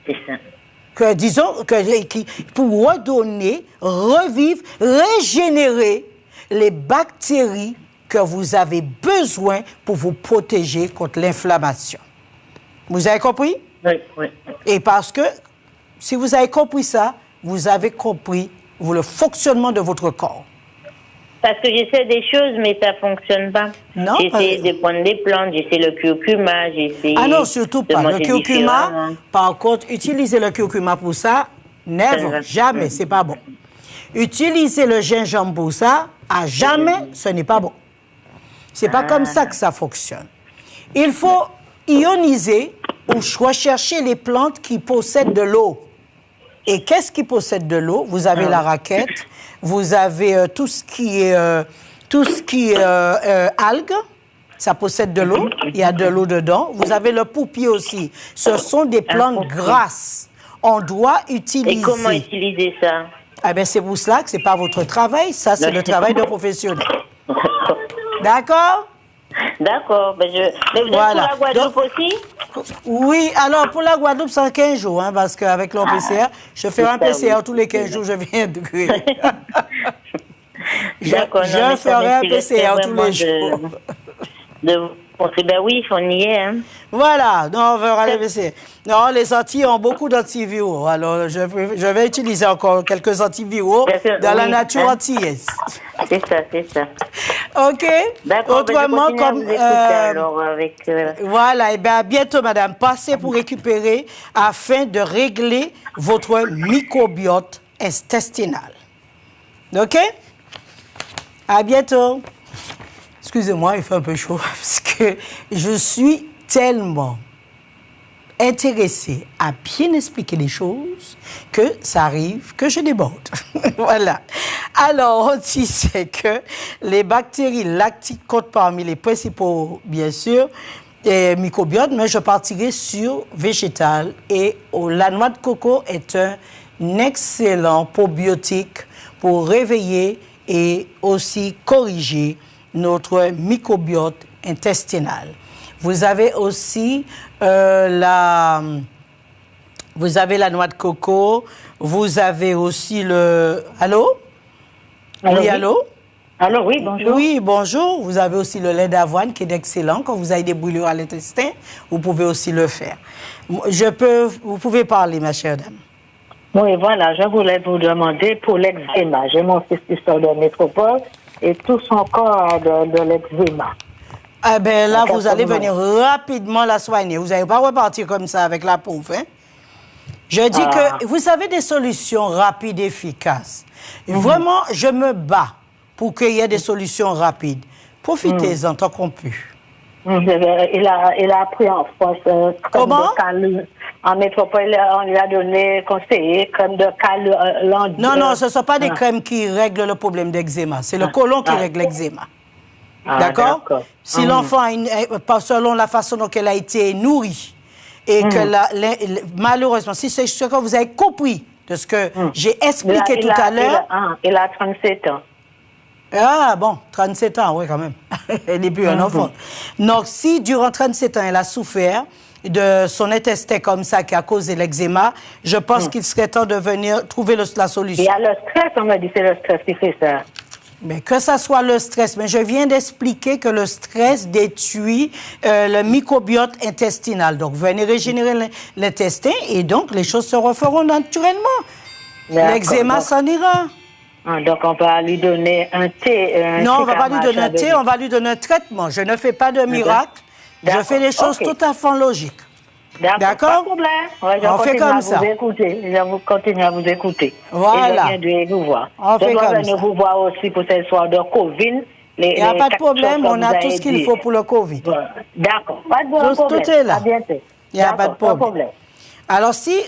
C'est ça. Pour redonner, revivre, régénérer les bactéries que vous avez besoin pour vous protéger contre l'inflammation. Vous avez compris? Oui. Et parce que si vous avez compris ça, vous avez compris le fonctionnement de votre corps. Parce que j'essaie des choses, mais ça ne fonctionne pas. Non. J'essaie de prendre des plantes, j'essaie le curcuma, j'essaie... Ah non, surtout pas. Le curcuma, par contre, utilisez le curcuma pour ça, never, jamais, c'est pas bon. Utilisez le gingembre pour ça, à jamais, ce n'est pas bon. C'est pas comme ça que ça fonctionne. Il faut ioniser ou rechercher les plantes qui possèdent de l'eau. Et qu'est-ce qui possède de l'eau? Vous avez la raquette, vous avez tout ce qui est algues, ça possède de l'eau, il y a de l'eau dedans. Vous avez le poupille aussi. Ce sont des plantes grasses. On doit utiliser... Et comment utiliser ça? Eh bien, c'est pour cela que ce n'est pas votre travail, ça, c'est le travail de professionnel. D'accord? D'accord. Mais vous êtes pour la Guadeloupe aussi? Oui, alors pour la Guadeloupe, c'est en 15 jours, hein, parce qu'avec l'OPCR, je fais un PCR tous les 15 jours, je viens de créer. Je ferai un PCR tous les jours. Ben oui, on y est. Hein. Voilà, non, on verra les PCR. Non, les Antilles ont beaucoup d'antiviraux, alors je vais utiliser encore quelques antiviraux dans la nature antillaise. C'est ça. OK. D'accord. Autrement, comme... alors avec, Voilà, et bien à bientôt, madame. Passez pour récupérer afin de régler votre microbiote intestinal. OK? À bientôt. Excusez-moi, il fait un peu chaud parce que je suis tellement intéressée à bien expliquer les choses que ça arrive que je déborde. Voilà. Alors, on disait que les bactéries lactiques comptent parmi les principaux, bien sûr, microbiotes, mais je partirai sur végétal. Et la noix de coco est un excellent probiotique pour réveiller et aussi corriger notre microbiote intestinal. Vous avez aussi la noix de coco, Vous avez aussi le... Allô? Oui, allô? Allô, oui, bonjour. Oui, bonjour. Vous avez aussi le lait d'avoine qui est excellent. Quand vous avez des brûlures à l'intestin, vous pouvez aussi le faire. Vous pouvez parler, ma chère dame. Oui, voilà, je voulais vous demander pour l'eczéma. J'ai mon fils qui sort de métropole et tout son corps de l'eczéma. Eh bien, là, vous allez venir rapidement la soigner. Vous n'allez pas repartir comme ça avec la pauvre, hein? Je dis que vous avez des solutions rapides et efficaces. Vraiment, je me bats pour qu'il y ait des solutions rapides. Profitez-en tant qu'on peut. Il a appris en France. Comment? En métropole, on lui a donné conseiller crème de calendrier. Non, ce ne sont pas des crèmes qui règlent le problème d'eczéma. C'est le côlon qui règle l'eczéma. D'accord? Si l'enfant, selon la façon dont elle a été nourrie, et que malheureusement, si c'est ce que vous avez compris de ce que j'ai expliqué tout à l'heure... Il a 37 ans. Ah bon, 37 ans, oui quand même. Elle n'est plus un enfant. Donc si durant 37 ans, elle a souffert de son intestin comme ça qui a causé l'eczéma, je pense qu'il serait temps de venir trouver la solution. Il y a le stress, on m'a dit, c'est le stress qui fait ça. Mais que ça soit le stress, mais je viens d'expliquer que le stress détruit le microbiote intestinal. Donc, venez régénérer l'intestin et donc les choses se referont naturellement. L'eczéma s'en ira. Donc, on va lui donner un thé. Non, on ne va pas lui donner un thé, on va lui donner un traitement. Je ne fais pas de miracle. Je fais des choses tout à fait logiques. D'accord? Pas de problème. On fait comme ça. Je vous continue à vous écouter. Voilà. Et je viens de vous voir. On fait comme ça. Je dois vous voir aussi pour cette histoire de Covid. Il n'y a pas de problème, on a tout ce qu'il faut pour le Covid. D'accord, pas de problème. Tout est là. À bientôt. Il n'y a pas de problème. Alors si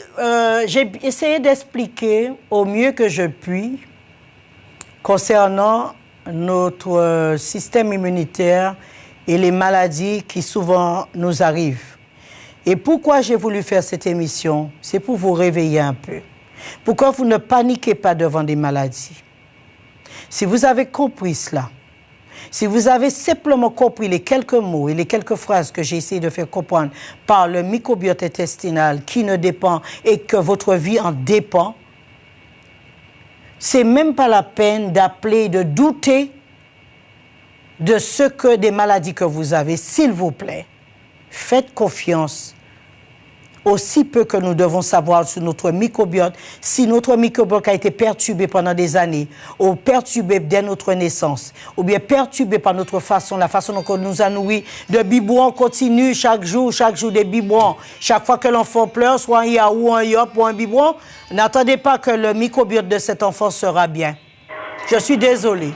j'ai essayé d'expliquer au mieux que je puis concernant notre système immunitaire et les maladies qui souvent nous arrivent. Et pourquoi j'ai voulu faire cette émission? C'est pour vous réveiller un peu. Pourquoi vous ne paniquez pas devant des maladies? Si vous avez compris cela, si vous avez simplement compris les quelques mots et les quelques phrases que j'ai essayé de faire comprendre par le microbiote intestinal qui ne dépend et que votre vie en dépend, c'est même pas la peine d'appeler, de douter de ce que des maladies que vous avez. S'il vous plaît, faites confiance aussi peu que nous devons savoir sur notre microbiote. Si notre microbiote a été perturbé pendant des années, ou perturbé dès notre naissance, ou bien perturbé par notre façon, la façon dont on nous a nourris, de biberon continue chaque jour des biberons. Chaque fois que l'enfant pleure, soit un yaourt, un yop ou un biberon, n'attendez pas que le microbiote de cet enfant sera bien. Je suis désolée.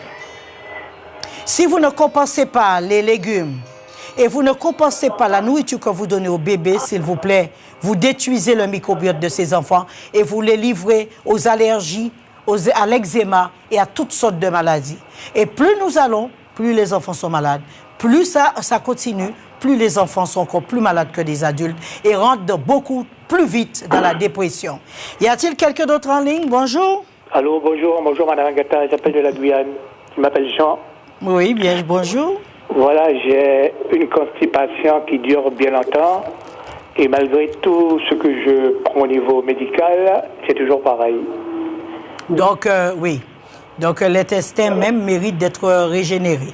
Si vous ne compensez pas les légumes, et vous ne compensez pas la nourriture que vous donnez au bébé, s'il vous plaît, vous détruisez le microbiote de ces enfants et vous les livrez aux allergies, à l'eczéma et à toutes sortes de maladies. Et plus nous allons, plus les enfants sont malades. Plus ça continue, plus les enfants sont encore plus malades que des adultes et rentrent beaucoup plus vite dans la dépression. Y a-t-il quelqu'un d'autre en ligne? Bonjour. Allô, bonjour Madame Agatha, j'appelle de la Guyane. Je m'appelle Jean. Oui, bien, bonjour. Voilà, j'ai une constipation qui dure bien longtemps et malgré tout ce que je prends au niveau médical, c'est toujours pareil. Donc, oui. Donc, l'intestin même mérite d'être régénéré.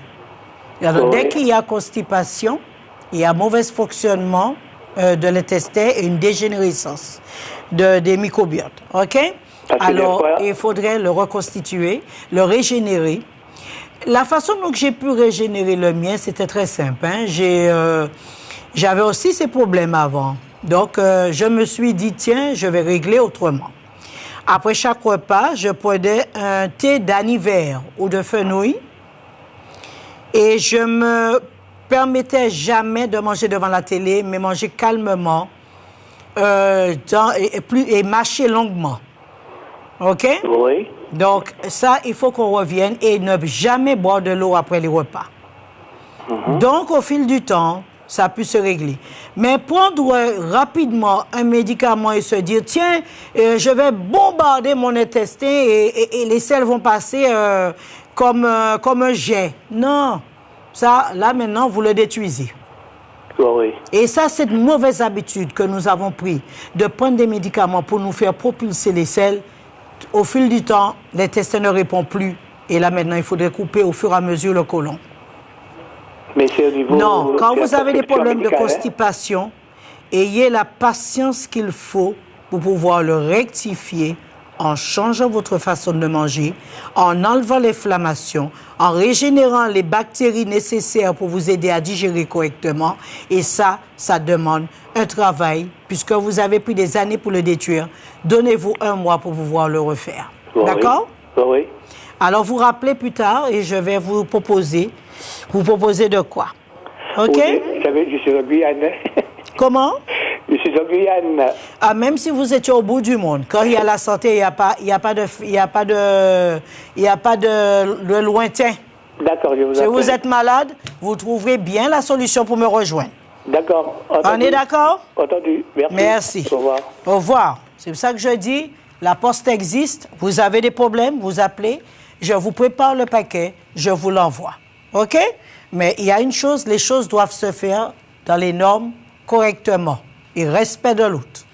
Alors, dès qu'il y a constipation, il y a mauvais fonctionnement de l'intestin et une dégénérescence des microbiotes. OK? Alors, il faudrait le reconstituer, le régénérer. La façon dont j'ai pu régénérer le mien, c'était très simple. Hein? J'avais aussi ces problèmes avant. Donc, je me suis dit, tiens, je vais régler autrement. Après chaque repas, je prenais un thé d'anis vert ou de fenouil et je me permettais jamais de manger devant la télé, mais manger calmement et mâcher longuement. OK? Oui. Donc, ça, il faut qu'on revienne et ne jamais boire de l'eau après les repas. Donc, au fil du temps, ça a pu se régler. Mais prendre rapidement un médicament et se dire, tiens, je vais bombarder mon intestin et les selles vont passer comme un jet. Non, ça, là, maintenant, vous le détruisez. Oui. Et ça, c'est une mauvaise habitude que nous avons pris de prendre des médicaments pour nous faire propulser les selles. Au fil du temps, l'intestin ne répond plus. Et là, maintenant, il faudrait couper au fur et à mesure le côlon. Mais c'est au niveau... Non, quand vous avez des problèmes médicale, de constipation, ayez la patience qu'il faut pour pouvoir le rectifier en changeant votre façon de manger, en enlevant l'inflammation, en régénérant les bactéries nécessaires pour vous aider à digérer correctement. Et ça demande un travail, puisque vous avez pris des années pour le détruire. Donnez-vous 1 mois pour pouvoir le refaire. Oui. D'accord? Oui. Alors, vous rappelez plus tard et je vais vous proposer. Vous proposez de quoi? OK? Oui, je suis en Guyane. Comment? Je suis en Guyane. Ah, même si vous étiez au bout du monde, quand il y a la santé, il n'y a pas de lointain. D'accord, je vous Si appelle. vous êtes malade, vous trouverez bien la solution pour me rejoindre. D'accord. On est d'accord? Entendu. Merci. Merci. Au revoir. Au revoir. C'est pour ça que je dis, la poste existe, vous avez des problèmes, vous appelez, je vous prépare le paquet, je vous l'envoie. OK? Mais il y a une chose, les choses doivent se faire dans les normes correctement et respect de l'autre.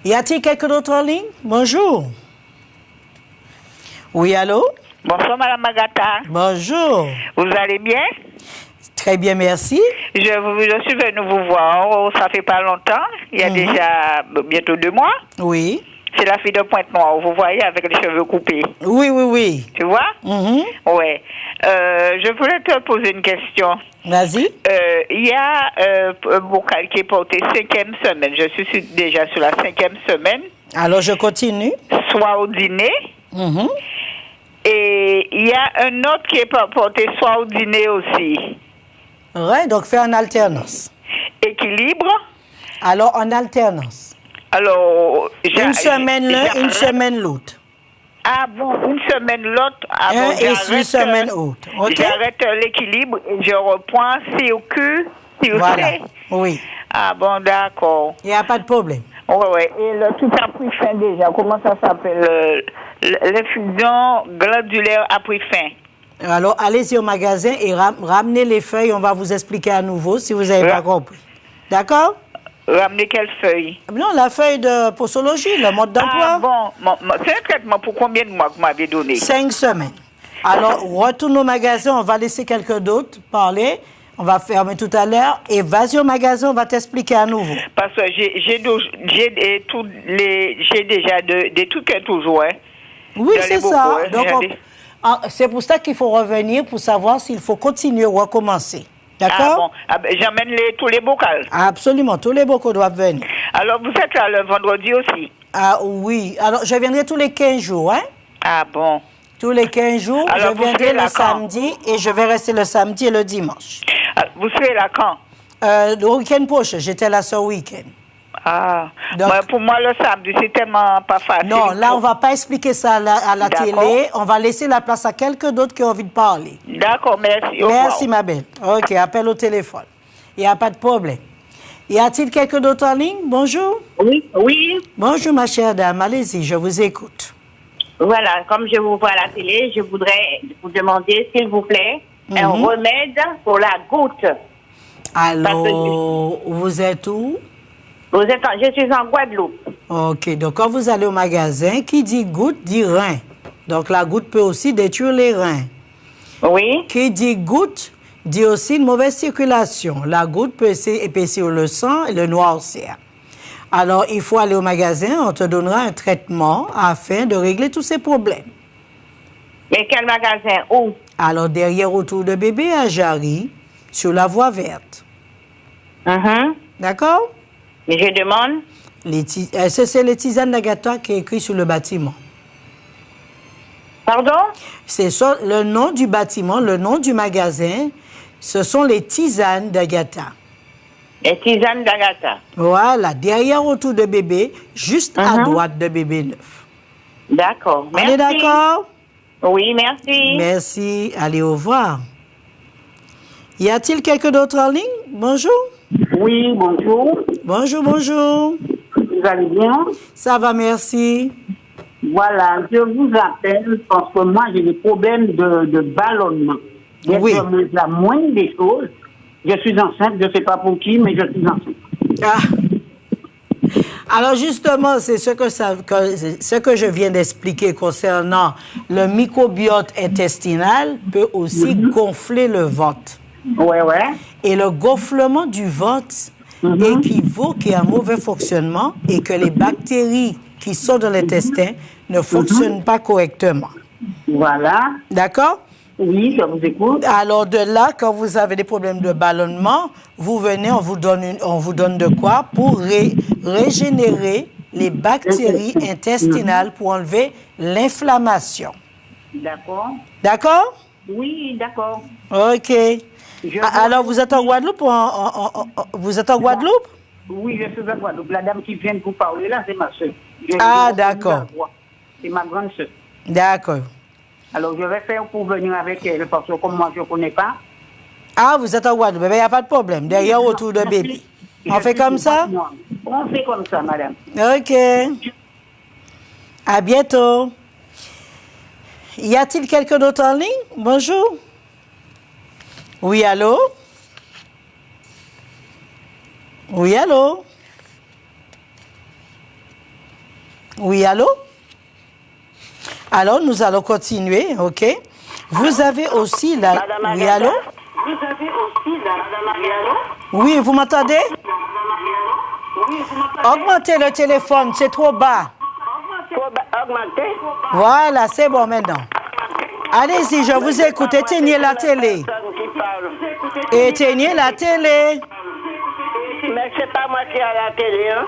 Y a-t-il quelqu'un d'autre en ligne? Bonjour. Oui, allô? Bonsoir, Madame Magata. Bonjour. Vous allez bien? Très bien, merci. Je suis venue vous voir. Oh, ça fait pas longtemps. Il y a déjà bientôt 2 mois. Oui. C'est la fille de Pointe-Noire, vous voyez, avec les cheveux coupés. Oui, oui, oui. Tu vois? Ouais. Je voulais te poser une question. Vas-y. Il y a un bocal qui est porté 5e semaine. Je suis déjà sur la 5e semaine. Alors, je continue. Soit au dîner. Et il y a un autre qui est porté soit au dîner aussi. Ouais, donc fais en alternance. Équilibre. Alors, en alternance. Alors, une semaine l'un, une semaine l'autre. Ah bon, une semaine l'autre. Ah un bon, et une semaine l'autre. Okay? J'arrête l'équilibre et je reprends circuit. Voilà, oui. Ah bon, d'accord. Il n'y a pas de problème. Oui, oui. Et le tout a pris fin déjà. Comment ça s'appelle? L'infusion glandulaire a pris fin. Alors, allez-y au magasin et ramenez les feuilles. On va vous expliquer à nouveau si vous n'avez pas compris. D'accord? Ramener quelle feuille? Non, la feuille de posologie, le mode d'emploi. Ah bon, c'est un traitement pour combien de mois que vous m'avez donné? 5 semaines. Alors, retourne au magasin, on va laisser quelqu'un d'autre parler. On va fermer tout à l'heure et vas-y au magasin, on va t'expliquer à nouveau. Parce que j'ai déjà des trucs à toujours, hein. Oui, c'est ça. Hein. Donc, c'est pour ça qu'il faut revenir pour savoir s'il faut continuer ou recommencer. D'accord? Ah bon. J'amène tous les bocals. Absolument, tous les bocaux doivent venir. Alors, vous êtes là le vendredi aussi? Ah oui. Alors, je viendrai tous les 15 jours, hein? Ah bon. Tous les 15 jours, alors, je viendrai le samedi et je vais rester le samedi et le dimanche. Vous serez là quand? Le week-end prochain. J'étais là ce week-end. Ah. Donc, pour moi, le samedi, c'est tellement pas facile. Non, là, on ne va pas expliquer ça à la télé. On va laisser la place à quelqu'un d'autre qui a envie de parler. D'accord, merci. Merci, ma belle. OK, appel au téléphone. Il n'y a pas de problème. Y a-t-il quelqu'un d'autre en ligne? Bonjour. Oui, oui. Bonjour, ma chère dame. Allez-y, je vous écoute. Voilà, comme je vous vois à la télé, je voudrais vous demander, s'il vous plaît, un remède pour la goutte. Alors, vous êtes où? Je suis en Guadeloupe. OK, donc quand vous allez au magasin, qui dit goutte dit rein. Donc la goutte peut aussi détruire les reins. Oui. Qui dit goutte dit aussi une mauvaise circulation. La goutte peut épaissir le sang et le noircir. Alors, il faut aller au magasin, on te donnera un traitement afin de régler tous ces problèmes. Et quel magasin? Où? Alors, derrière Autour de Bébé à Jarry, sur la voie verte. D'accord? Mais je demande? C'est les tisanes d'Agatha qui est écrit sur le bâtiment. Pardon? C'est le nom du bâtiment, le nom du magasin, ce sont les tisanes d'Agatha. Les tisanes d'Agatha. Voilà, derrière Autour de Bébé, juste à droite de Bébé Neuf. D'accord. On est d'accord? Oui, merci. Merci. Allez, au revoir. Y a-t-il quelqu'un d'autre en ligne? Bonjour. Oui, bonjour. Bonjour, bonjour. Vous allez bien? Ça va, merci. Voilà, je vous appelle parce que moi, j'ai des problèmes de ballonnement. Oui. La moindre des choses, Je suis enceinte, je ne sais pas pour qui, mais je suis enceinte. Ah. Alors justement, c'est ce que je viens d'expliquer concernant le microbiote intestinal peut aussi gonfler le ventre. Ouais. Et le gonflement du ventre équivaut qu'il y a un mauvais fonctionnement et que les bactéries qui sont dans l'intestin ne fonctionnent pas correctement. Voilà. D'accord? Oui, je vous écoute. Alors de là, quand vous avez des problèmes de ballonnement, vous venez, on vous donne de quoi pour régénérer les bactéries intestinales pour enlever l'inflammation. D'accord. D'accord? Oui, d'accord. OK. Alors vous êtes en Guadeloupe ou vous êtes en Guadeloupe? Oui, je suis en Guadeloupe. La dame qui vient de vous parler là, c'est ma soeur. D'accord. C'est ma grande soeur. D'accord. Alors, je vais faire pour venir avec elle, parce que comme moi, je ne connais pas. Ah, vous êtes en Guadeloupe, il n'y a pas de problème. Derrière, autour de bébé. On fait comme ça? Non, on fait comme ça, madame. OK. À bientôt. Y a-t-il quelqu'un d'autre en ligne? Bonjour. Oui, allô? Oui, allô? Oui, allô? Alors, nous allons continuer, OK? Vous avez aussi la... Madame oui, allô? Vous avez aussi la... Oui, allô? Oui, vous m'entendez? Oui, vous m'entendez? Augmentez le téléphone, c'est trop bas. Augmentez? Voilà, c'est bon maintenant. Allez-y, je vous écoute. Éteignez la télé. Éteignez la télé. Mais c'est pas moi qui ai la télé, hein?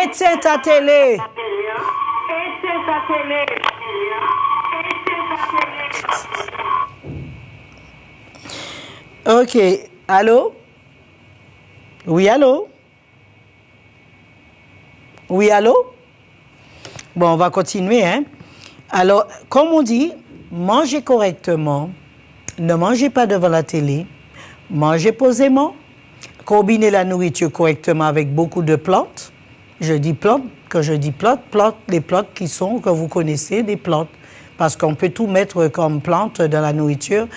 Éteins ta télé. Éteins ta télé. OK. Allô? Oui, allô? Oui, allô? Bon, on va continuer, hein? Alors, comme on dit, mangez correctement, ne mangez pas devant la télé, mangez posément, combinez la nourriture correctement avec beaucoup de plantes. Je dis plantes, quand je dis plantes, les plantes que vous connaissez, des plantes. Parce qu'on peut tout mettre comme plante dans la nourriture,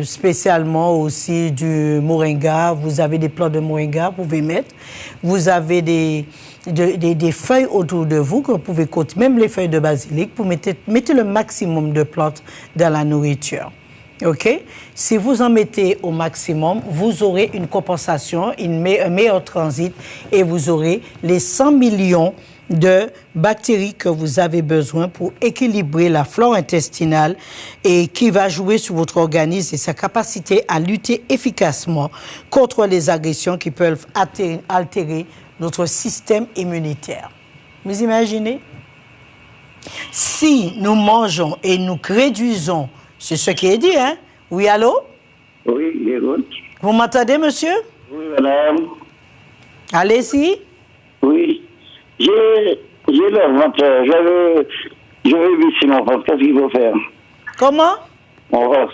spécialement aussi du moringa. Vous avez des plantes de moringa, vous pouvez mettre. Vous avez des feuilles autour de vous que vous pouvez côté, même les feuilles de basilic, vous mettez le maximum de plantes dans la nourriture. OK? Si vous en mettez au maximum, vous aurez une compensation, un meilleur transit et vous aurez les 100 millions de bactéries que vous avez besoin pour équilibrer la flore intestinale et qui va jouer sur votre organisme et sa capacité à lutter efficacement contre les agressions qui peuvent altérer notre système immunitaire. Vous imaginez? Si nous mangeons et nous réduisons, c'est ce qui est dit, hein? Oui, allô? Oui, j'écoute. Vous m'entendez, monsieur? Oui, madame. Allez-y. Oui. J'ai le ventre. Je veux visser mon ventre. Qu'est-ce qu'il faut faire? Comment? Mon ventre.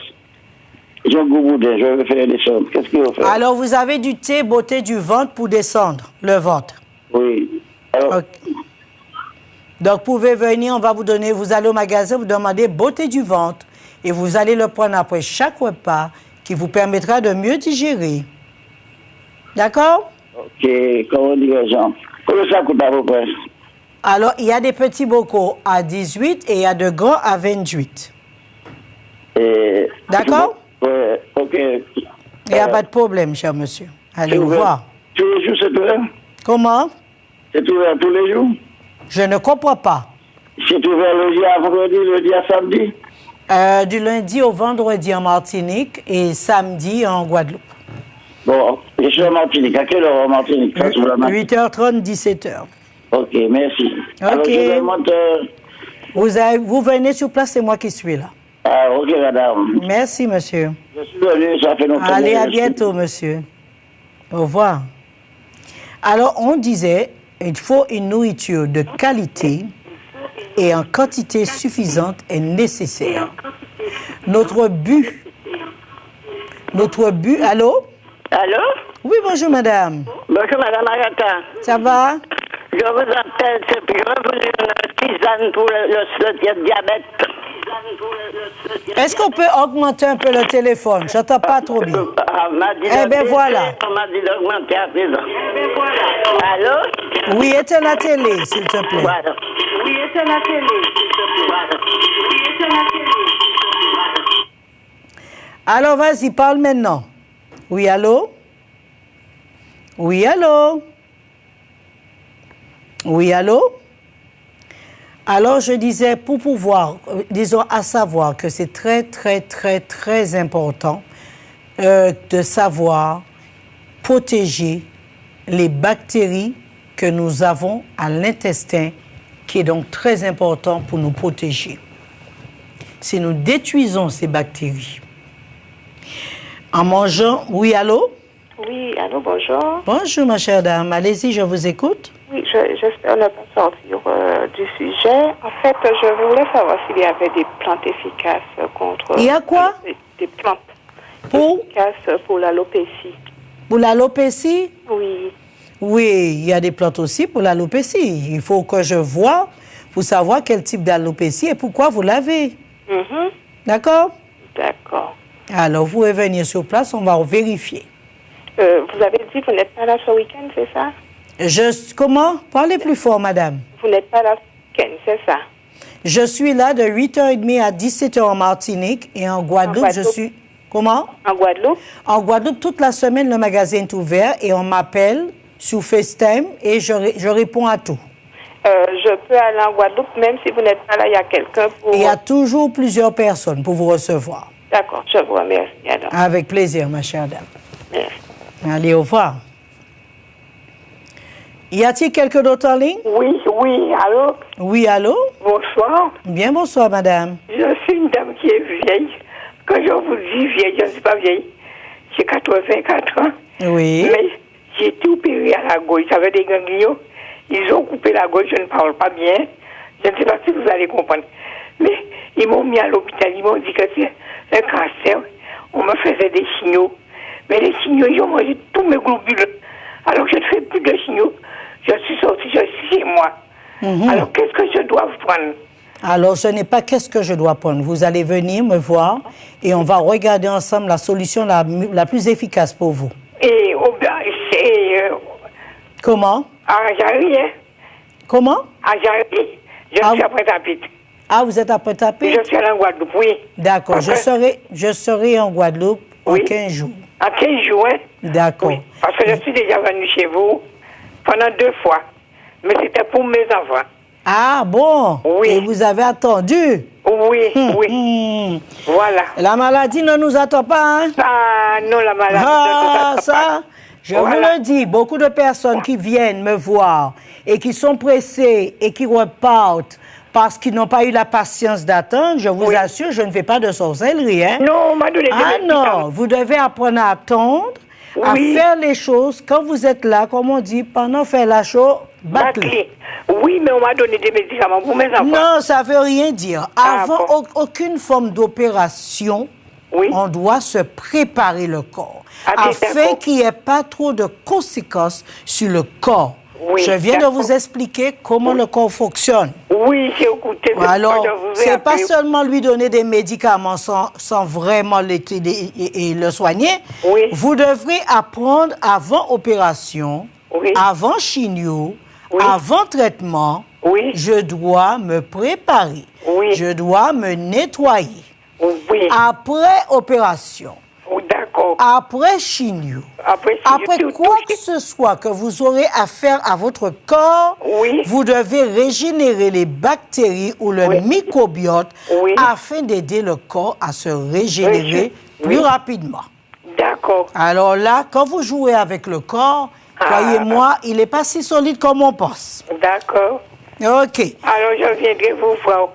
J'ai un gros boudin. Je veux faire descendre. Qu'est-ce qu'il faut faire? Alors, vous avez du thé beauté du ventre pour descendre le ventre? Oui. Alors, okay. Donc, vous pouvez venir, on va vous donner, vous allez au magasin, vous demandez beauté du ventre et vous allez le prendre après chaque repas qui vous permettra de mieux digérer. D'accord? OK. Comment dire, Jean? Combien ça coûte à peu près? Alors, il y a des petits bocaux à 18 et il y a de grands à 28. D'accord? Oui, OK. Il n'y a pas de problème, cher monsieur. Allez, au revoir. Tous les jours, c'est ouvert? Comment? C'est ouvert tous les jours? Je ne comprends pas. C'est ouvert lundi à vendredi, lundi à samedi? Du lundi au vendredi en Martinique et samedi en Guadeloupe. Bon, je suis en Martinique. À quelle heure en Martinique? 8h30, 17h. OK, merci. OK. Alors, vous venez sur place, c'est moi qui suis là. Ah, OK, madame. Merci, monsieur. Je suis venu, ça fait longtemps. Allez, à bientôt, monsieur. Au revoir. Alors, on disait, il faut une nourriture de qualité et en quantité suffisante est nécessaire. Notre but, allô? Allô? Oui, bonjour, madame. Bonjour, madame Agatha. Ça va? Je vous appelle, j'aurais voulu une tisane pour le diabète. Est-ce qu'on peut augmenter un peu le téléphone? Je n'entends pas trop bien. Eh bien, voilà. On m'a dit d'augmenter à présent. Allô? Oui, éteins la télé, s'il te plaît. Voilà. Oui, éteins la télé, s'il te plaît. Voilà. Oui, éteins la télé, s'il te plaît. Alors, vas-y, parle maintenant. Oui, allô? Oui, allô? Oui, allô? Alors, je disais, pour pouvoir, disons, à savoir que c'est très, très, très, très important de savoir protéger les bactéries que nous avons à l'intestin, qui est donc très important pour nous protéger. Si nous détruisons ces bactéries, en mangeant... Oui, allô? Oui, allô, bonjour. Bonjour, ma chère dame. Allez-y, je vous écoute. Oui, j'espère ne pas sortir du sujet. En fait, je voulais savoir s'il y avait des plantes efficaces contre... Il y a quoi? Des plantes pour? Efficaces pour l'alopécie. Pour l'alopécie? Oui. Oui, il y a des plantes aussi pour l'alopécie. Il faut que je vois pour savoir quel type d'alopécie et pourquoi vous l'avez. D'accord? D'accord. Alors, vous pouvez venir sur place, on va vérifier. Vous avez dit que vous n'êtes pas là ce week-end, c'est ça? Comment? Parlez plus fort, madame. Vous n'êtes pas là ce week-end, c'est ça? Je suis là de 8h30 à 17h en Martinique et en Guadeloupe, je suis... Comment? En Guadeloupe? En Guadeloupe, toute la semaine, le magasin est ouvert et on m'appelle sur FaceTime et je réponds à tout. Je peux aller en Guadeloupe, même si vous n'êtes pas là, il y a quelqu'un pour... Il y a toujours plusieurs personnes pour vous recevoir. D'accord, je vous remercie. Alors. Avec plaisir, ma chère dame. Merci. Allez, au revoir. Y a-t-il quelqu'un d'autre en ligne? Oui, allô? Oui, allô? Bonsoir. Bien, bonsoir, madame. Je suis une dame qui est vieille. Quand je vous dis vieille, je ne suis pas vieille. J'ai 84 ans. Oui. Mais j'ai été opérée à la gauche. J'avais des ganglions. Ils ont coupé la gauche, je ne parle pas bien. Je ne sais pas si vous allez comprendre. Mais ils m'ont mis à l'hôpital. Ils m'ont dit que c'est un cancer. On me faisait des signaux. Mais les signaux, ils ont mangé tous mes globules. Alors je ne fais plus de signaux. Je suis sortie, je suis chez moi. Alors qu'est-ce que je dois prendre? Alors ce n'est pas qu'est-ce que je dois prendre. Vous allez venir me voir et on va regarder ensemble la solution la plus efficace pour vous. Et comment? À Jarry, hein? Comment? À Jarry. Je suis à Pointe-à-Pitre. Ah, vous êtes à Pointe-à-Pitre? Je suis allée en Guadeloupe, oui. D'accord. Je serai en Guadeloupe en 15 jours. En 15 jours, hein? D'accord. Oui, parce que je suis déjà venue chez vous pendant 2 fois. Mais c'était pour mes enfants. Ah bon? Oui. Et vous avez attendu? Oui, oui. Voilà. La maladie ne nous attend pas, hein? Ah non, la maladie ne nous attend pas. Je vous le dis, beaucoup de personnes qui viennent me voir et qui sont pressées et qui repartent parce qu'ils n'ont pas eu la patience d'attendre, je vous assure, je ne fais pas de sorcellerie, hein? Non, on m'a donné des médicaments. Ah non, vous devez apprendre à attendre, à faire les choses. Quand vous êtes là, comme on dit, pendant faire la chose, battez. Oui, mais on m'a donné des médicaments pour mes enfants. Non, ça ne veut rien dire. Avant aucune forme d'opération, on doit se préparer le corps afin qu'il n'y ait pas trop de conséquences sur le corps. Oui, je viens de vous expliquer comment le corps fonctionne. Oui, j'ai écouté. Alors, ce n'est pas seulement lui donner des médicaments sans vraiment le soigner. Oui. Vous devrez apprendre avant opération, avant chimio, avant traitement, je dois me préparer. Je dois me nettoyer. Après opération. D'accord. Après chimio. Après quoi que ce soit que vous aurez à faire à votre corps, vous devez régénérer les bactéries ou le microbiote afin d'aider le corps à se régénérer plus rapidement. D'accord. Alors là, quand vous jouez avec le corps, croyez-moi, il n'est pas si solide comme on pense. D'accord. OK. Alors je viendrai vous voir.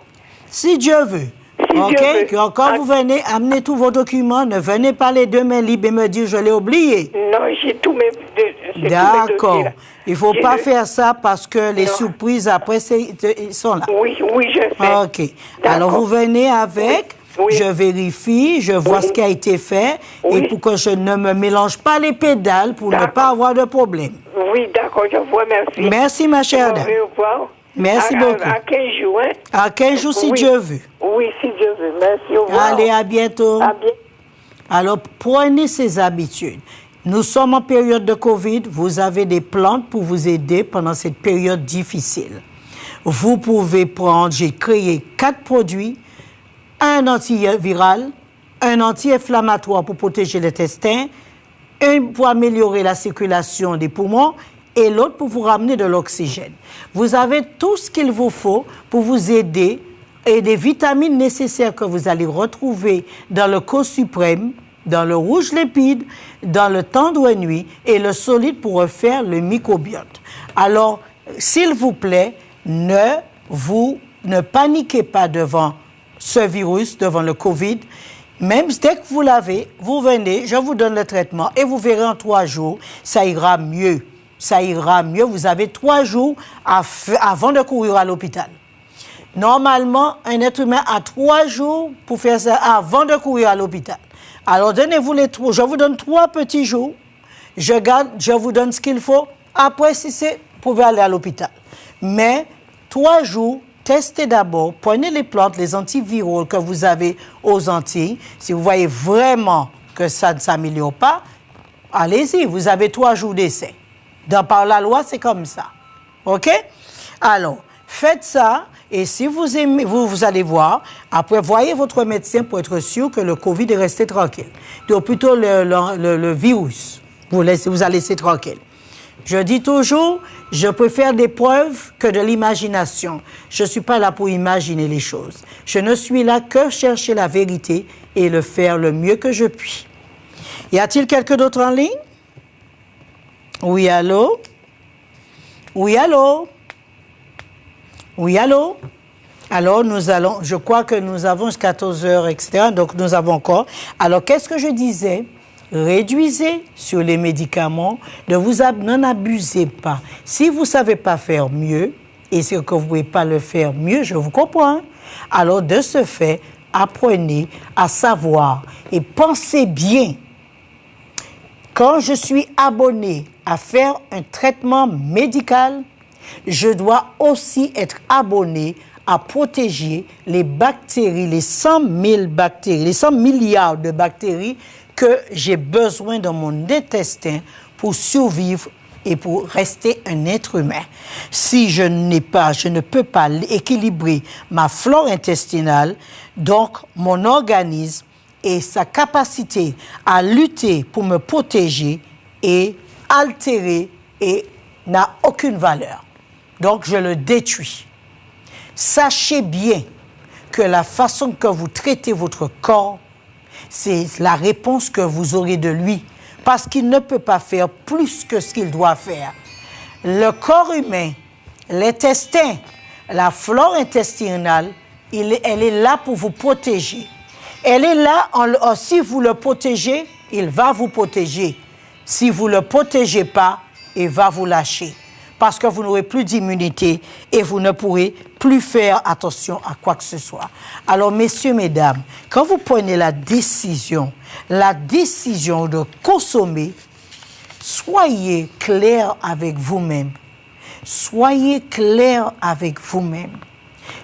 Si Dieu veut. OK? Quand vous venez, amenez tous vos documents. Ne venez pas les 2 mains libres et me dire je l'ai oublié. Non, j'ai tous mes... D'accord. Il ne faut pas faire ça parce que les surprises après, ils sont là. Oui, je sais. OK. Alors vous venez avec... Je vérifie, je vois ce qui a été fait et pour que je ne me mélange pas les pédales pour ne pas avoir de problème. Oui, d'accord, je vous remercie. Merci, ma chère dame. Au revoir. Merci beaucoup. À 15 jours, hein? À 15 jours, si Dieu veut. Oui, si Dieu veut. Merci, au revoir. Allez, à bientôt. À bientôt. Alors, prenez ces habitudes. Nous sommes en période de Covid. Vous avez des plantes pour vous aider pendant cette période difficile. Vous pouvez prendre, j'ai créé 4 produits, un antiviral, un anti-inflammatoire pour protéger l'intestin, un pour améliorer la circulation des poumons et l'autre pour vous ramener de l'oxygène. Vous avez tout ce qu'il vous faut pour vous aider et des vitamines nécessaires que vous allez retrouver dans le Co Suprême, dans le rouge lipide, dans le tendre nuit et le solide pour refaire le microbiote. Alors, s'il vous plaît, ne paniquez pas devant ce virus, devant le Covid. Même dès que vous l'avez, vous venez, je vous donne le traitement et vous verrez en 3 jours, ça ira mieux. Ça ira mieux. Vous avez 3 jours avant de courir à l'hôpital. Normalement, un être humain a 3 jours pour faire ça avant de courir à l'hôpital. Alors, donnez-vous les 3. Je vous donne 3 petits jours. Je vous donne ce qu'il faut. Après, si c'est, vous pouvez aller à l'hôpital. Mais 3 jours, testez d'abord, prenez les plantes, les antiviraux que vous avez aux Antilles. Si vous voyez vraiment que ça ne s'améliore pas, allez-y, vous avez 3 jours d'essai. Par la loi, c'est comme ça. OK? Alors, faites ça et si vous aimez, vous allez voir, après, voyez votre médecin pour être sûr que le COVID est resté tranquille. Donc, plutôt le virus, vous allez laisser tranquille. Je dis toujours, je préfère des preuves que de l'imagination. Je ne suis pas là pour imaginer les choses. Je ne suis là que chercher la vérité et le faire le mieux que je puis. Y a-t-il quelqu'un d'autre en ligne? Oui, allô? Oui, allô? Oui, allô? Alors, je crois que nous avons jusqu'à 14h, etc. Donc, nous avons encore. Alors, qu'est-ce que je disais? Réduisez sur les médicaments, n'en abusez pas. Si vous ne savez pas faire mieux, et c'est que vous ne pouvez pas le faire mieux, je vous comprends. Alors, de ce fait, apprenez à savoir et pensez bien. Quand je suis abonné à faire un traitement médical, je dois aussi être abonné à protéger les bactéries, les 100 000 bactéries, les 100 milliards de bactéries que j'ai besoin dans mon intestin pour survivre et pour rester un être humain. Si je ne peux pas équilibrer ma flore intestinale, donc mon organisme et sa capacité à lutter pour me protéger est altérée et n'a aucune valeur. Donc je le détruis. Sachez bien que la façon que vous traitez votre corps, c'est la réponse que vous aurez de lui, parce qu'il ne peut pas faire plus que ce qu'il doit faire. Le corps humain, l'intestin, la flore intestinale, elle est là pour vous protéger. Elle est là, si vous le protégez, il va vous protéger. Si vous ne le protégez pas, il va vous lâcher. Parce que vous n'aurez plus d'immunité et vous ne pourrez plus faire attention à quoi que ce soit. Alors, messieurs, mesdames, quand vous prenez la décision de consommer, soyez clair avec vous-même. Soyez clair avec vous-même.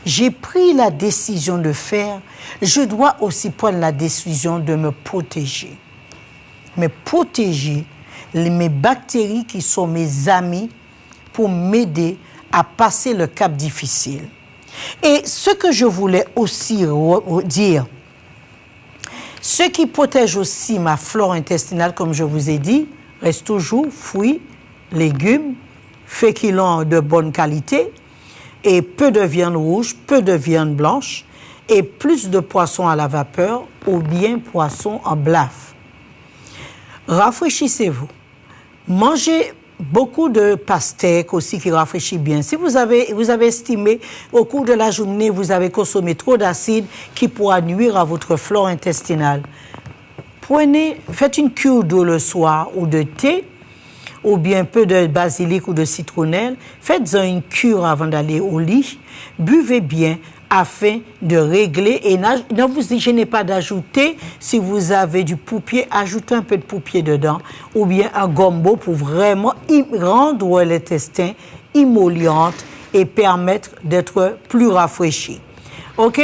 J'ai pris la décision de faire, je dois aussi prendre la décision de me protéger. Me protéger mes bactéries qui sont mes amis, pour m'aider à passer le cap difficile. Et ce que je voulais aussi dire, ce qui protège aussi ma flore intestinale, comme je vous ai dit, reste toujours fruits, légumes, féculents de bonne qualité, et peu de viande rouge, peu de viande blanche, et plus de poissons à la vapeur ou bien poissons en blaf. Rafraîchissez-vous. Mangez beaucoup de pastèques aussi qui rafraîchit bien. Si vous avez estimé au cours de la journée, vous avez consommé trop d'acide qui pourra nuire à votre flore intestinale, faites une cure d'eau le soir ou de thé, ou bien un peu de basilic ou de citronnelle. Faites-en une cure avant d'aller au lit. Buvez bien afin de régler et ne vous gênez pas d'ajouter, si vous avez du pouppier, ajoutez un peu de pouppier dedans ou bien un gombo pour vraiment rendre l'intestin émollient et permettre d'être plus rafraîchi. OK?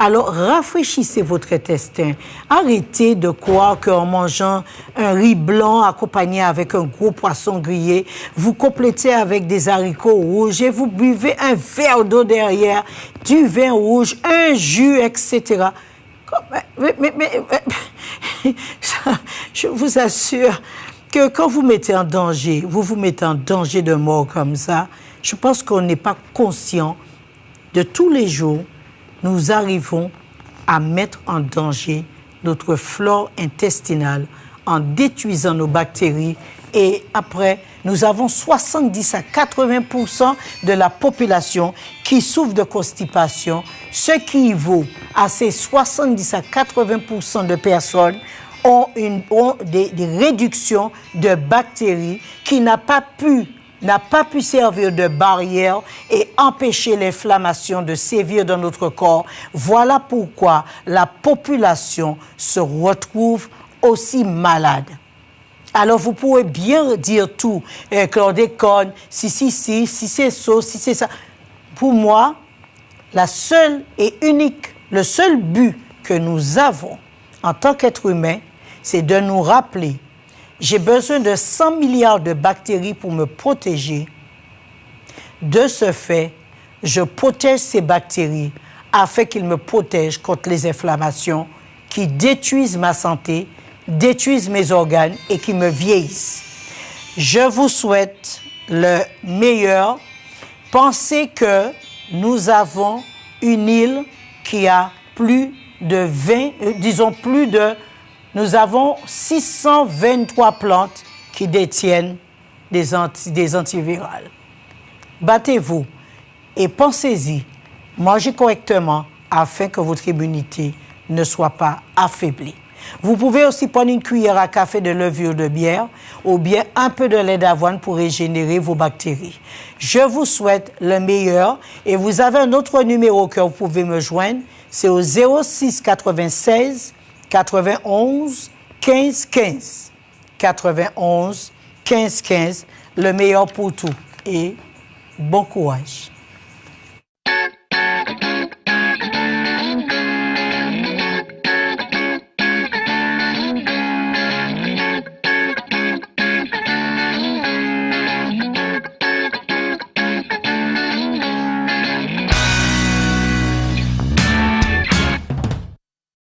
Alors, rafraîchissez votre intestin. Arrêtez de croire qu'en mangeant un riz blanc accompagné avec un gros poisson grillé, vous complétez avec des haricots rouges et vous buvez un verre d'eau derrière, du vin rouge, un jus, etc. Je vous assure que quand vous mettez en danger, vous mettez en danger de mort comme ça, je pense qu'on n'est pas conscient de tous les jours. Nous arrivons à mettre en danger notre flore intestinale en détruisant nos bactéries et après, nous avons 70 à 80% de la population qui souffre de constipation, ce qui vaut à ces 70 à 80% de personnes ont des réductions de bactéries qui n'a pas pu servir de barrière et empêcher l'inflammation de sévir dans notre corps. Voilà pourquoi la population se retrouve aussi malade. Alors, vous pouvez bien dire tout, chlordécone, si c'est ça, si c'est ça. Pour moi, le seul but que nous avons en tant qu'être humain, c'est de nous rappeler j'ai besoin de 100 milliards de bactéries pour me protéger. De ce fait, je protège ces bactéries afin qu'ils me protègent contre les inflammations qui détruisent ma santé, détruisent mes organes et qui me vieillissent. Je vous souhaite le meilleur. Pensez que nous avons une île qui a plus de nous avons 623 plantes qui détiennent des antivirales. Battez-vous et pensez-y, mangez correctement afin que votre immunité ne soit pas affaiblie. Vous pouvez aussi prendre une cuillère à café de levure de bière ou bien un peu de lait d'avoine pour régénérer vos bactéries. Je vous souhaite le meilleur et vous avez un autre numéro que vous pouvez me joindre, c'est au 06 96 91 15 15. 91 15 15, le meilleur pour tout et bon courage.